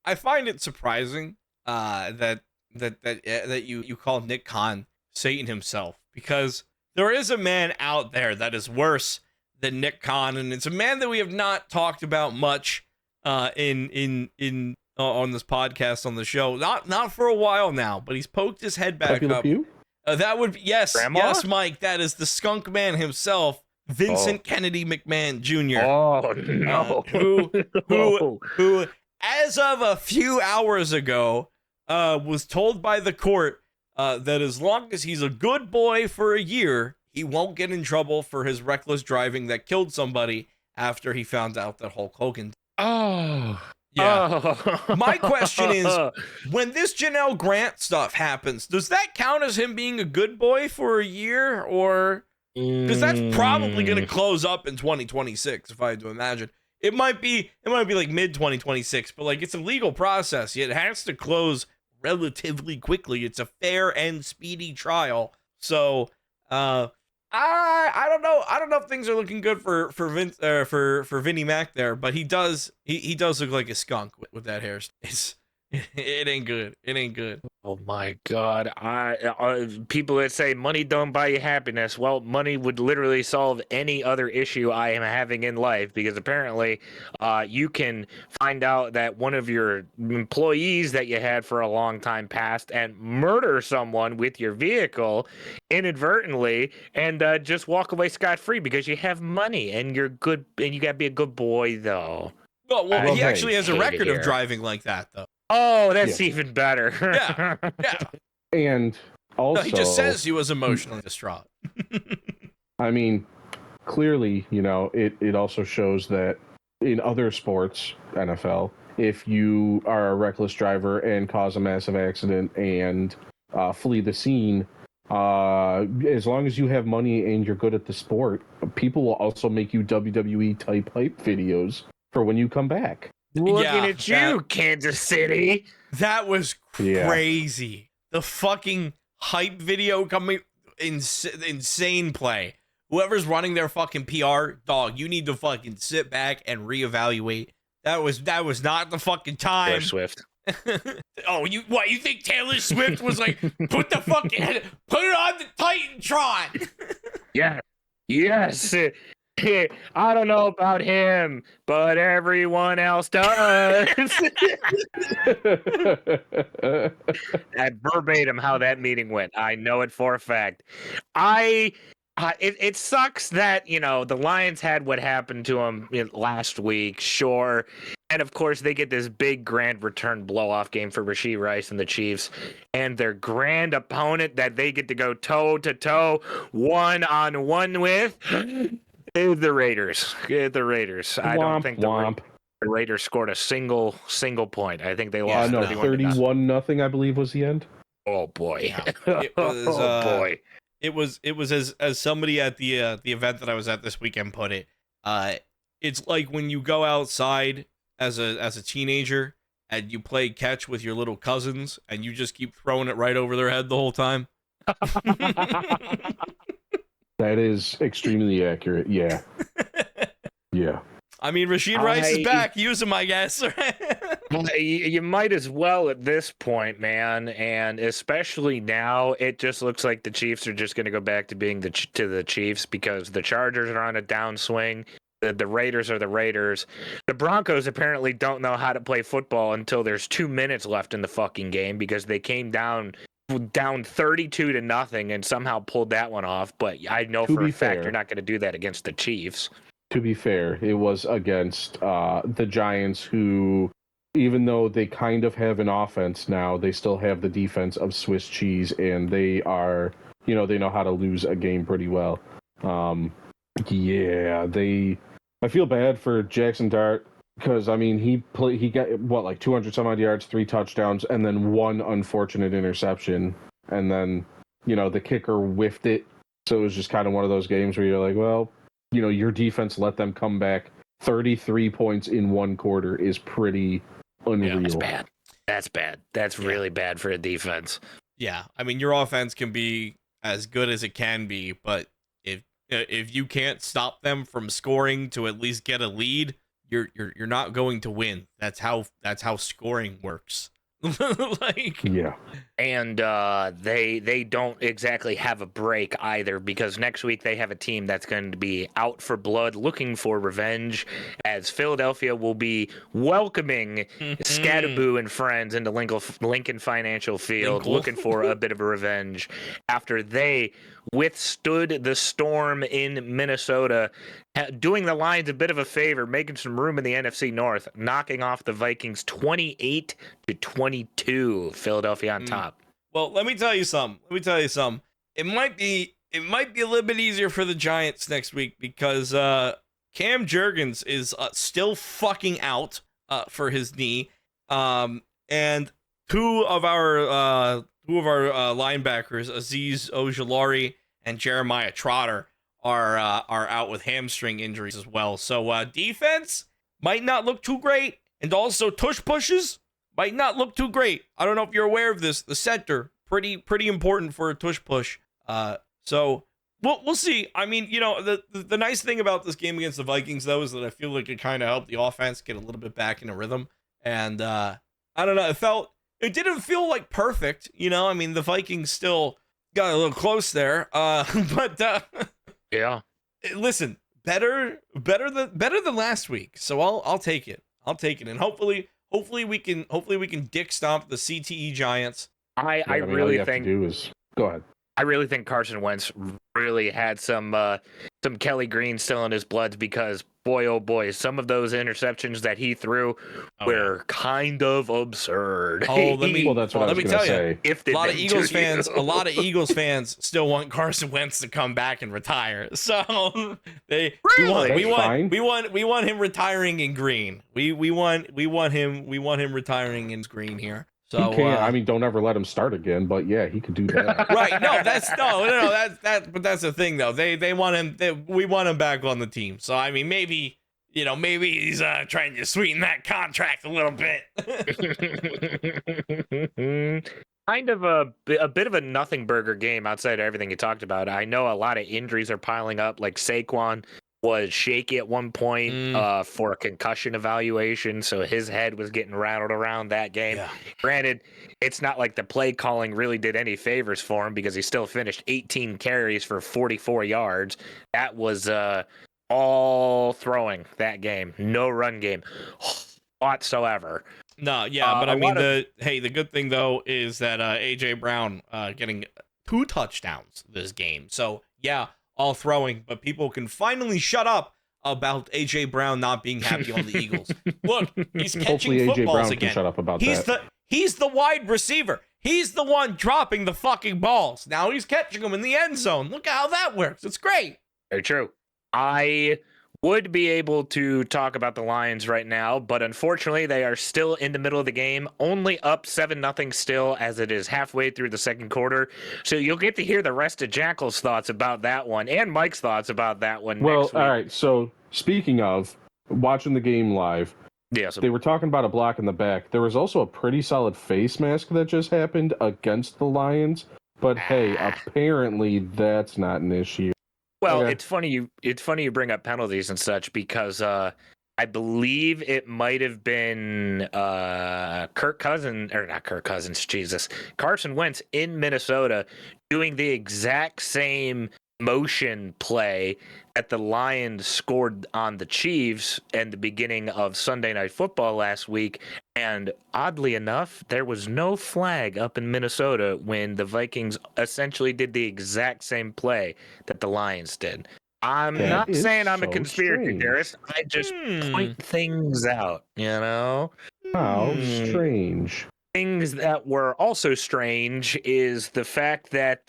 I find it surprising that you call Nick Khan Satan himself, because there is a man out there that is worse than Nick Khan, and it's a man that we have not talked about much on this podcast, on the show, not for a while now, but he's poked his head back up. That would be, yes, Mike, that is the skunk man himself, Vincent Kennedy McMahon Jr. Oh no, who as of a few hours ago was told by the court that as long as he's a good boy for a year, he won't get in trouble for his reckless driving that killed somebody after he found out that Hulk Hogan. Oh. Yeah. My question is, when this Janelle Grant stuff happens, does that count as him being a good boy for a year? Or because that's probably going to close up in 2026, if I had to imagine. It might be like mid 2026, but like, it's a legal process. It has to close relatively quickly. It's a fair and speedy trial. So, I don't know. I don't know if things are looking good for Vince for Vinnie Mac there, but he does look like a skunk with that hair. It ain't good. It ain't good. Oh my God! People that say money don't buy you happiness. Well, money would literally solve any other issue I am having in life, because apparently, you can find out that one of your employees that you had for a long time passed and murder someone with your vehicle inadvertently, and just walk away scot-free because you have money and you're good, and you gotta be a good boy though. Well, he hey, actually has a hate it record of here. driving like that, though. Oh, that's even better. Yeah. And also, No, he just says he was emotionally distraught. I mean, clearly, it also shows that in other sports, NFL, if you are a reckless driver and cause a massive accident and flee the scene, as long as you have money and you're good at the sport, people will also make you WWE type hype videos for when you come back. Looking at you, Kansas City. That was crazy. The fucking hype video coming, insane play. Whoever's running their fucking PR, dog, you need to fucking sit back and reevaluate. That was not the fucking time. Taylor Swift. Oh, you think Taylor Swift was like, put it on the Titantron? Yeah. Yes. I don't know about him, but everyone else does. That verbatim how that meeting went. I know it for a fact. It sucks that, the Lions had what happened to them last week, sure. And of course, they get this big grand return blow-off game for Rashee Rice and the Chiefs. And their grand opponent that they get to go toe-to-toe, one-on-one with, is the Raiders. The Raiders. I don't think the Raiders scored a single point. I think they lost 31-0, I believe, was the end. Oh, boy. Yeah. It was, oh, boy. It was as somebody at the event that I was at this weekend put it. It's like when you go outside as a teenager and you play catch with your little cousins and you just keep throwing it right over their head the whole time. That is extremely accurate. Yeah. Yeah. I mean, Rashee Rice is back. Use him, I guess. You might as well at this point, man. And especially now, it just looks like the Chiefs are just going to go back to being the Chiefs, because the Chargers are on a downswing. The Raiders are the Raiders. The Broncos apparently don't know how to play football until there's 2 minutes left in the fucking game, because they came down 32-0 and somehow pulled that one off. But I know for a fact you're not going to do that against the Chiefs. To be fair, it was against the Giants, who, even though they kind of have an offense now, they still have the defense of Swiss cheese, and they are, they know how to lose a game pretty well. I feel bad for Jackson Dart, because, I mean, he got, 200 some odd yards, 3 touchdowns, and then 1 unfortunate interception. And then, the kicker whiffed it. So it was just kind of one of those games where you're like, well, your defense let them come back. 33 points in 1 quarter is pretty unreal. Yeah, that's bad. That's really bad for a defense. Yeah, I mean, your offense can be as good as it can be, but if you can't stop them from scoring to at least get a lead, you're not going to win. That's how scoring works. And they don't exactly have a break either, because next week they have a team that's going to be out for blood, looking for revenge, as Philadelphia will be welcoming Scatterboo and friends into Lincoln Financial Field, looking for a bit of a revenge after they withstood the storm in Minnesota, doing the Lions a bit of a favor, making some room in the NFC North, knocking off the Vikings 28-22. Philadelphia on top. Well, let me tell you something. It might be a little bit easier for the Giants next week, because Cam Jurgens is still fucking out for his knee, and two of our linebackers, Azeez Ojulari and Jeremiah Trotter, are out with hamstring injuries as well. So defense might not look too great, and also tush pushes might not look too great. I don't know if you're aware of this. The center, pretty important for a tush push. So we'll see. I mean, the nice thing about this game against the Vikings, though, is that I feel like it kind of helped the offense get a little bit back in a rhythm. And I don't know. It didn't feel like perfect, you know. I mean, the Vikings still got a little close there, but Yeah. listen, better than last week. So I'll take it. And hopefully we can dick stomp the CTE Giants. I all really you have think to do is go ahead. I really think Carson Wentz really had some Kelly Green still in his blood, because boy, oh boy, some of those interceptions that he threw were kind of absurd. Oh, let me that's what I was let me gonna tell say. you, a lot of Eagles fans still want Carson Wentz to come back and retire. So we want him retiring in green. We want him retiring in green here. So he can't. I mean, don't ever let him start again. But yeah, he could do that. Right? No, that's But that's the thing, though. They want him. We want him back on the team. So I mean, maybe he's trying to sweeten that contract a little bit. Kind of a bit of a nothing burger game outside of everything you talked about. I know a lot of injuries are piling up. Like Saquon was shaky at one point for a concussion evaluation, so his head was getting rattled around that game. Yeah. Granted, it's not like the play calling really did any favors for him, because he still finished 18 carries for 44 yards. That was all throwing that game, no run game whatsoever. No, yeah, but I mean, the good thing though is that AJ Brown getting 2 touchdowns this game. So yeah, all throwing, but people can finally shut up about AJ Brown not being happy on the Eagles. Look, he's catching Hopefully AJ footballs Brown again. Can shut up about he's that. He's the wide receiver. He's the one dropping the fucking balls. Now he's catching them in the end zone. Look at how that works. It's great. Very true. I would be able to talk about the Lions right now, but unfortunately they are still in the middle of the game, only up 7-0 still, as it is halfway through the second quarter. So you'll get to hear the rest of Jackal's thoughts about that one, and Mike's thoughts about that one next week. All right, so speaking of watching the game live, yes, they were talking about a block in the back. There was also a pretty solid face mask that just happened against the Lions, but hey, apparently that's not an issue. Well, Okay. It's funny you bring up penalties and such, because I believe it might have been Carson Wentz in Minnesota doing the exact same motion play that the Lions scored on the Chiefs at the beginning of Sunday Night Football last week. And oddly enough, there was no flag up in Minnesota when the Vikings essentially did the exact same play that the Lions did. I'm not saying I'm a conspiracy theorist. I just point things out, you know? How strange. Things that were also strange is the fact that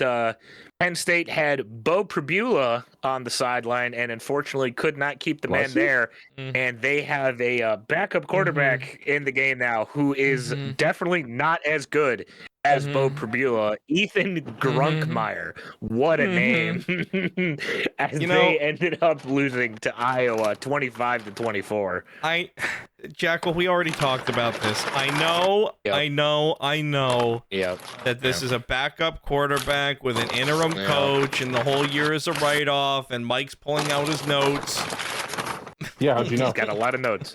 Penn State had Bo Pribula on the sideline and unfortunately could not keep the man there. And they have a backup quarterback in the game now who is definitely not as good as Bo Pribula. Ethan Grunkmeyer. What a name. As they ended up losing to Iowa 25-24. Jackal, we already talked about this. I know that this is a backup quarterback with an interim coach, and the whole year is a write-off, and Mike's pulling out his notes. Yeah, how'd you know? He's got a lot of notes.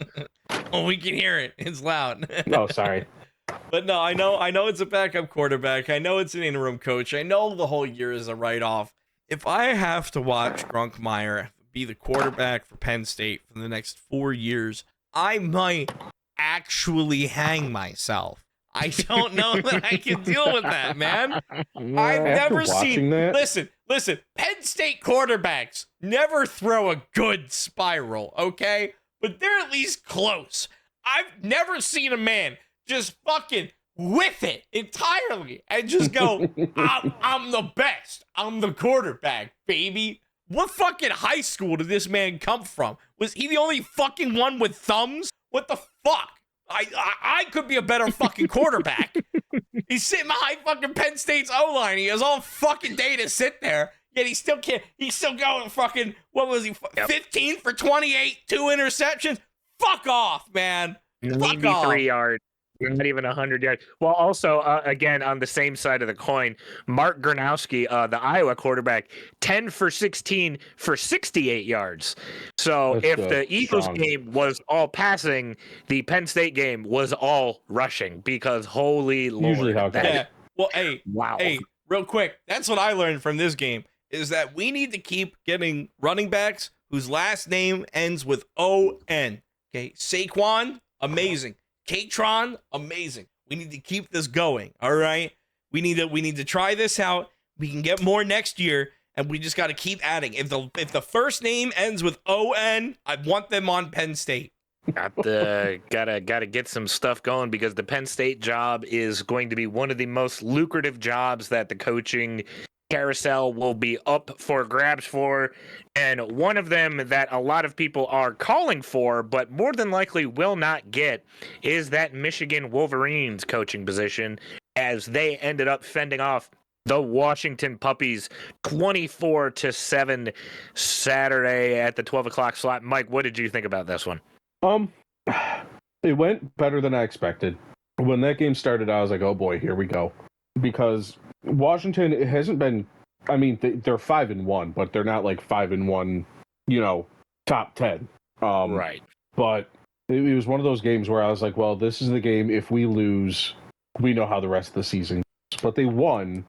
Oh, we can hear it. It's loud. Oh, sorry. But no, I know it's a backup quarterback. I know it's an interim coach. I know the whole year is a write-off. If I have to watch Grunkmeyer be the quarterback for Penn State for the next 4 years, I might actually hang myself. I don't know that I can deal with that, man. I've never seen that. Listen, Penn State quarterbacks never throw a good spiral, okay? But they're at least close. I've never seen a man just fucking whiff it entirely and just go, I'm the best. I'm the quarterback, baby. What fucking high school did this man come from? Was he the only fucking one with thumbs? What the fuck? I could be a better fucking quarterback. He's sitting behind fucking Penn State's O-line. He has all fucking day to sit there. Yet he still can't. He's still going fucking, what was he, 15 for 28, 2 interceptions? Fuck off, man. Fuck off. 93 yards. Not even 100 yards. Well, also, again, on the same side of the coin, Mark Gronowski, the Iowa quarterback, 10 for 16 for 68 yards. So That's if good. the Eagles Strong. game was all passing, the Penn State game was all rushing because holy Lord. Usually how it goes. Yeah. Well, hey, Wow. real quick. That's what I learned from this game is that we need to keep getting running backs whose last name ends with O-N. Okay. Saquon, amazing. Katron, amazing. We need to keep this going. All right. We need to try this out. We can get more next year, and we just got to keep adding. If the first name ends with O-N, I want them on Penn State. Gotta get some stuff going because the Penn State job is going to be one of the most lucrative jobs that the coaching carousel will be up for grabs for, and one of them that a lot of people are calling for but more than likely will not get is that Michigan Wolverines coaching position, as they ended up fending off the Washington Puppies 24-7 Saturday at the 12 o'clock slot. Mike, what did you think about this one? It went better than I expected. When that game started, I was like, oh boy, here we go. Because Washington, it hasn't been, I mean, they're 5-1, but they're not like 5-1, top 10. Right. But it was one of those games where I was like, well, this is the game. If we lose, we know how the rest of the season goes. But they won,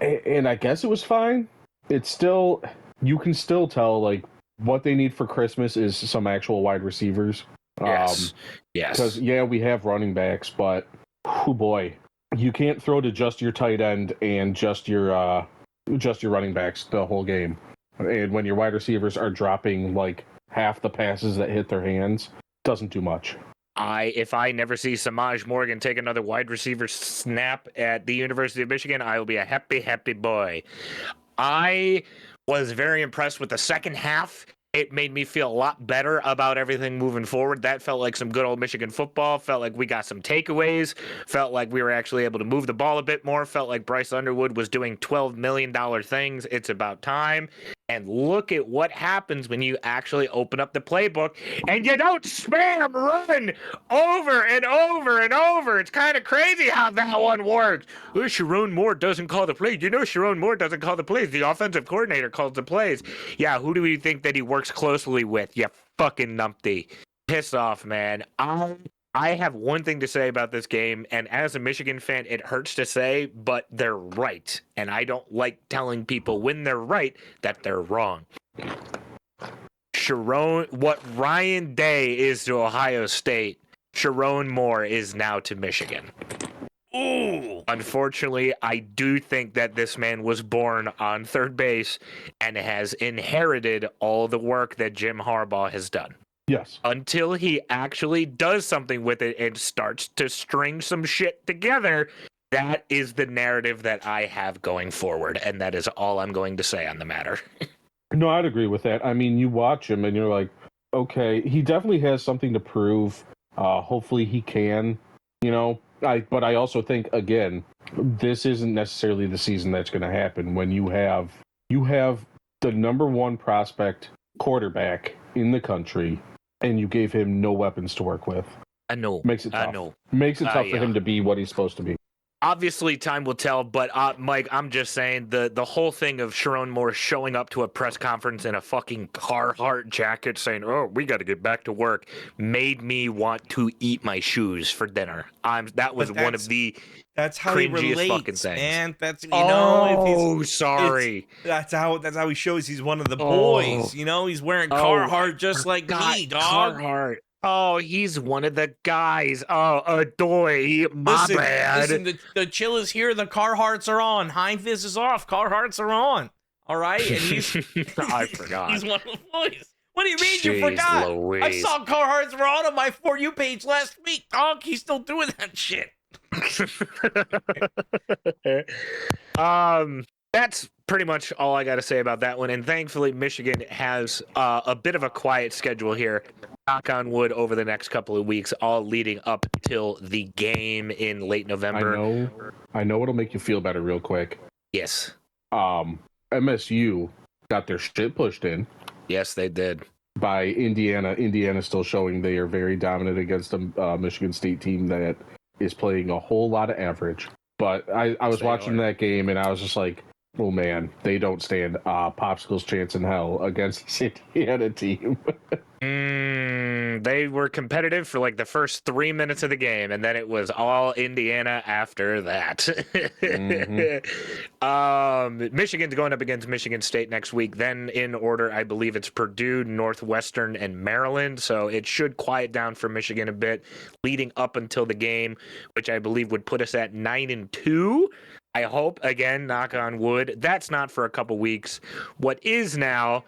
and I guess it was fine. It's still, you can still tell, like, what they need for Christmas is some actual wide receivers. Yes. Because, yeah, we have running backs, but, oh boy, you can't throw to just your tight end and just your running backs the whole game. And when your wide receivers are dropping, like, half the passes that hit their hands, doesn't do much. If I never see Samaj Morgan take another wide receiver snap at the University of Michigan, I will be a happy, happy boy. I was very impressed with the second half. It made me feel a lot better about everything moving forward. That felt like some good old Michigan football. Felt like we got some takeaways. Felt like we were actually able to move the ball a bit more. Felt like Bryce Underwood was doing $12 million things. It's about time. And look at what happens when you actually open up the playbook and you don't spam run over and over and over. It's kind of crazy how that one works. Oh, Sharon Moore doesn't call the plays. Sharon Moore doesn't call the plays. The offensive coordinator calls the plays. Yeah, who do we think that he works closely with? You fucking numpty. Piss off, man. I have one thing to say about this game, and as a Michigan fan, it hurts to say, but they're right. And I don't like telling people when they're right that they're wrong. What Ryan Day is to Ohio State, Sharon Moore is now to Michigan. Ooh. Unfortunately, I do think that this man was born on third base and has inherited all the work that Jim Harbaugh has done. Yes. Until he actually does something with it and starts to string some shit together, that is the narrative that I have going forward, and that is all I'm going to say on the matter. No, I'd agree with that. I mean, you watch him and you're like, okay, he definitely has something to prove. Hopefully he can, but I also think, again, this isn't necessarily the season that's going to happen when you have the number one prospect quarterback in the country and you gave him no weapons to work with. I know. Makes it tough. I know. Makes it tough for him to be what he's supposed to be. Obviously, time will tell, but Mike, I'm just saying the whole thing of Sharon Moore showing up to a press conference in a fucking Carhartt jacket saying, "Oh, we got to get back to work," made me want to eat my shoes for dinner. That was one of the that's how he relates, fucking things. Man. That's sorry. That's how he shows he's one of the boys. He's wearing Carhartt just like me, dog. Carhartt. Oh, he's one of the guys. Oh, adoy. My bad. Listen, the chill is here. The Carhartts are on. High Vis is off. Carhartts are on. All right? And he's... I forgot. He's one of the boys. What do you mean you forgot? Louise. I saw Carhartts were on my For You page last week, dog. He's still doing that shit. That's pretty much all I got to say about that one. And thankfully, Michigan has a bit of a quiet schedule here. Knock on wood over the next couple of weeks, all leading up till the game in late November. I know it'll make you feel better real quick. Yes. MSU got their shit pushed in. Yes, they did. By Indiana. Indiana's still showing they are very dominant against a Michigan State team that is playing a whole lot of average. But I was watching that game, and I was just like, oh man, they don't stand popsicles chance in hell against this Indiana team. They were competitive for like the first 3 minutes of the game, and then it was all Indiana after that. Michigan's going up against Michigan State next week. Then in order, I believe it's Purdue, Northwestern, and Maryland. So it should quiet down for Michigan a bit leading up until the game, which I believe would put us at 9-2. I hope, again, knock on wood. That's not for a couple weeks. What is now...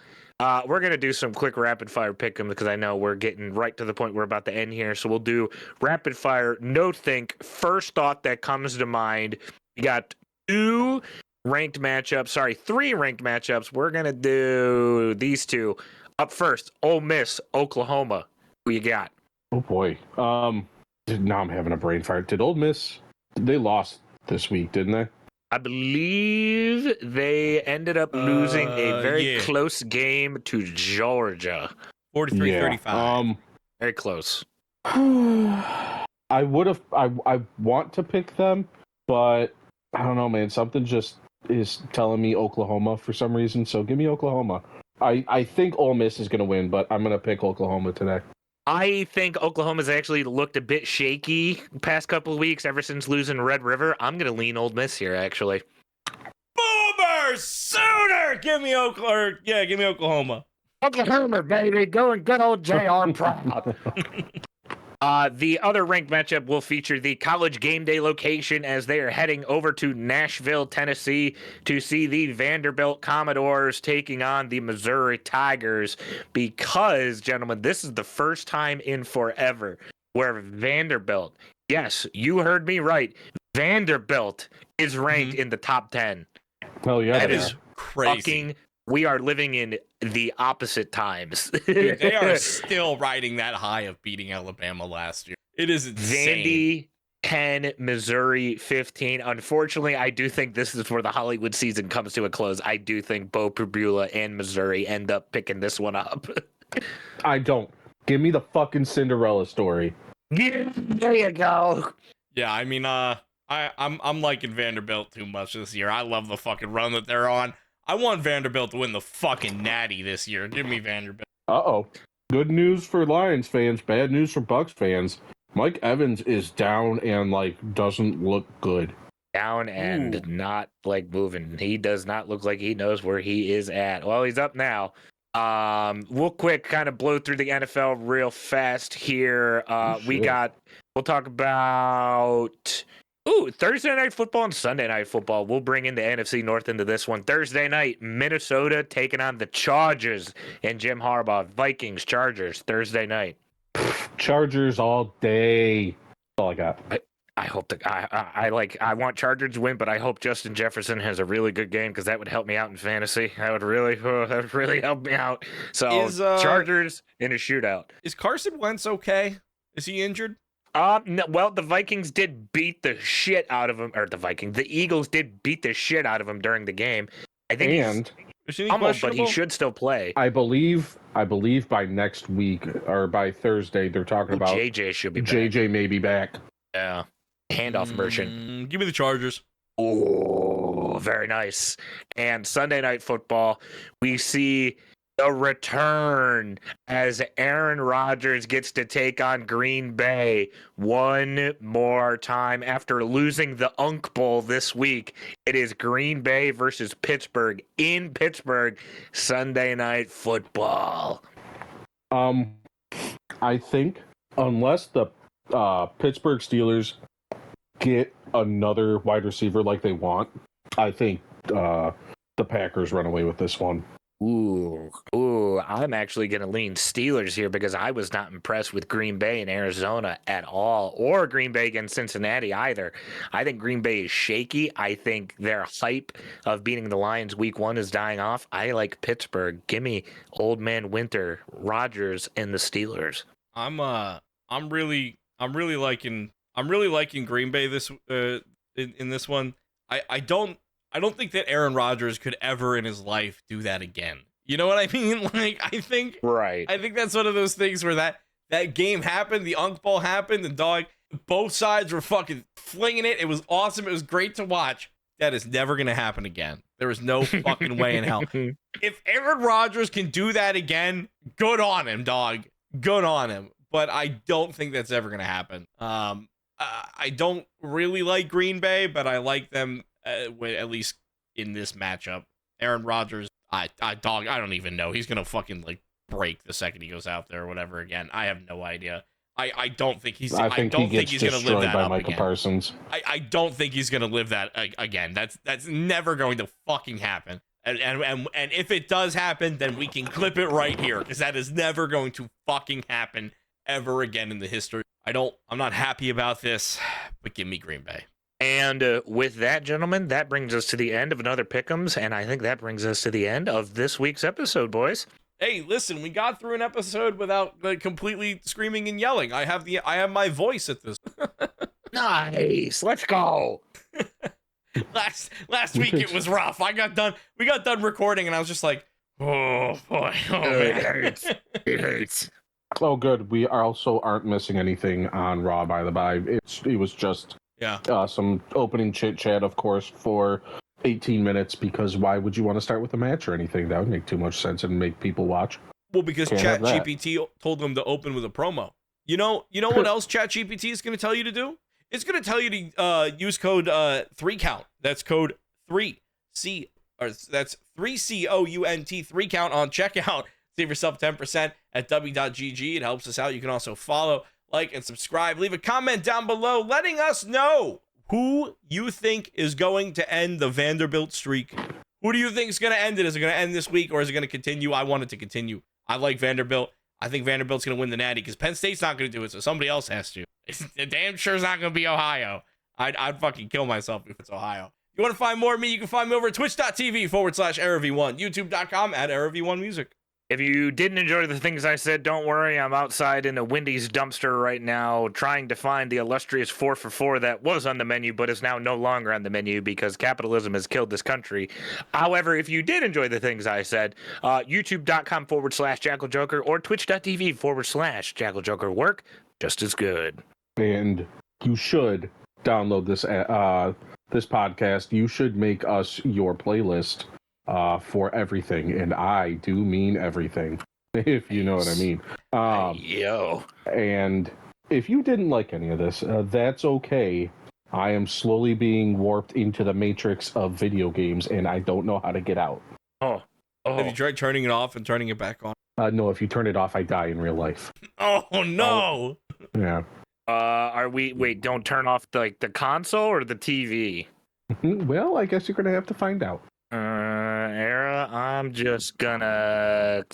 we're going to do some quick rapid fire pick 'em because I know we're getting right to the point we're about to end here. So we'll do rapid fire, no think. First thought that comes to mind. We got three ranked matchups. We're going to do these two. Up first, Ole Miss, Oklahoma. Who you got? Oh boy. Now I'm having a brain fire. Did Ole Miss, they lost this week, didn't they? I believe they ended up losing a very close game to Georgia. 43-35. Very close. I want to pick them, but I don't know, man. Something just is telling me Oklahoma for some reason. So give me Oklahoma. I think Ole Miss is going to win, but I'm going to pick Oklahoma today. I think Oklahoma's actually looked a bit shaky past couple of weeks ever since losing Red River. I'm going to lean Ole Miss here, actually. Boomer Sooner! Give me Oklahoma. Oklahoma, baby. Going good old JR proud. The other ranked matchup will feature the College Game Day location as they are heading over to Nashville, Tennessee to see the Vanderbilt Commodores taking on the Missouri Tigers because, gentlemen, this is the first time in forever where Vanderbilt, yes, you heard me right, Vanderbilt is ranked in the top 10. Oh, yeah. That is crazy. We are living in the opposite times. Dude, they are still riding that high of beating Alabama last year. It is insane. Vandy 10, Missouri 15. Unfortunately, I do think this is where the Hollywood season comes to a close. I do think Bo Pribula and Missouri end up picking this one up. I don't. Give me the fucking Cinderella story. Yeah, there you go. Yeah, I mean, I'm liking Vanderbilt too much this year. I love the fucking run that they're on. I want Vanderbilt to win the fucking Natty this year. Give me Vanderbilt. Uh-oh. Good news for Lions fans, bad news for Bucks fans. Mike Evans is down and, doesn't look good. Down and not, moving. He does not look like he knows where he is at. Well, he's up now. We'll quick kind of blow through the NFL real fast here. We'll talk about... Thursday night football and Sunday night football. We'll bring in the NFC North into this one. Thursday night, Minnesota taking on the Chargers and Jim Harbaugh. Vikings, Chargers, Thursday night. Chargers all day. That's all I got. I hope I want Chargers to win, but I hope Justin Jefferson has a really good game because that would help me out in fantasy. That would really help me out. So Chargers in a shootout. Is Carson Wentz okay? Is he injured? No, well, the Vikings did beat the shit out of him, or the Eagles did beat the shit out of him during the game. I think but he should still play. I believe by next week or by Thursday they're talking about JJ should be back. JJ may be back. Yeah, handoff version. Give me the Chargers. Oh, very nice. And Sunday night football, we see the return as Aaron Rodgers gets to take on Green Bay one more time after losing the Unk Bowl this week. It is Green Bay versus Pittsburgh in Pittsburgh, Sunday night football. I think unless the Pittsburgh Steelers get another wide receiver like they want, I think the Packers run away with this one. Ooh, I'm actually going to lean Steelers here because I was not impressed with Green Bay in Arizona at all, or Green Bay against Cincinnati either. I think Green Bay is shaky. I think their hype of beating the Lions week 1 is dying off. I like Pittsburgh. Give me Old Man Winter, Rodgers, and the Steelers. I'm really liking Green Bay this in this one. I don't think that Aaron Rodgers could ever in his life do that again. You know what I mean? I think that's one of those things where that game happened, the Unk Bowl happened, and dog, Both sides were fucking flinging it. It was awesome. It was great to watch. That is never going to happen again. There is no fucking way in hell. If Aaron Rodgers can do that again, good on him, dog. Good on him. But I don't think that's ever going to happen. I don't really like Green Bay, but I like them at least in this matchup. Aaron Rodgers, I don't even know. He's going to fucking like break the second he goes out there or whatever again. I have no idea. I don't think he's. I think he gets going to live that by up Michael again. Parsons. I don't think he's going to live that again. That's never going to fucking happen. And if it does happen, then we can clip it right here because that is never going to fucking happen ever again in the history. I'm not happy about this, but give me Green Bay. And with that, gentlemen, that brings us to the end of another Pick Ems, and I think that brings us to the end of this week's episode, boys. Hey, listen, we got through an episode without completely screaming and yelling. I have my voice at this. Nice. Let's go. Last week it was rough. We got done recording, and I was just like, oh boy, It hurts. It hurts. Oh, good. We also aren't missing anything on Raw, by the by. It was just some opening chit chat, of course, for 18 minutes. Because why would you want to start with a match or anything? That would make too much sense and make people watch. Well, because ChatGPT told them to open with a promo. You know what else ChatGPT is going to tell you to do? It's going to tell you to use code 3COUNT. That's code 3C, or that's 3COUNT 3COUNT on checkout. Save yourself 10% at w.gg. It helps us out. You can also follow, like, and subscribe. Leave a comment down below letting us know who you think is going to end the Vanderbilt streak. Who do you think is going to end it? Is it going to end this week or is it going to continue? I want it to continue. I like Vanderbilt. I think Vanderbilt's going to win the Natty because Penn State's not going to do it, so somebody else has to. It's damn sure it's not going to be Ohio. I'd fucking kill myself if it's Ohio. If you want to find more of me, you can find me over at twitch.tv/ErrorV1, youtube.com @ErrorV1Music. If you didn't enjoy the things I said, don't worry. I'm outside in a Wendy's dumpster right now trying to find the illustrious 4 for 4 that was on the menu but is now no longer on the menu because capitalism has killed this country. However, if you did enjoy the things I said, youtube.com/JackalJoker or twitch.tv/JackalJoker work just as good. And you should download this podcast. You should make us your playlist for everything, and I do mean everything, if you know what I mean. And if you didn't like any of this, that's okay. I am slowly being warped into the matrix of video games, and I don't know how to get out. Oh. Have you tried turning it off and turning it back on? No, if you turn it off, I die in real life. Oh, no! Yeah. Don't turn off the console or the TV? Well, I guess you're going to have to find out. Era, I'm just gonna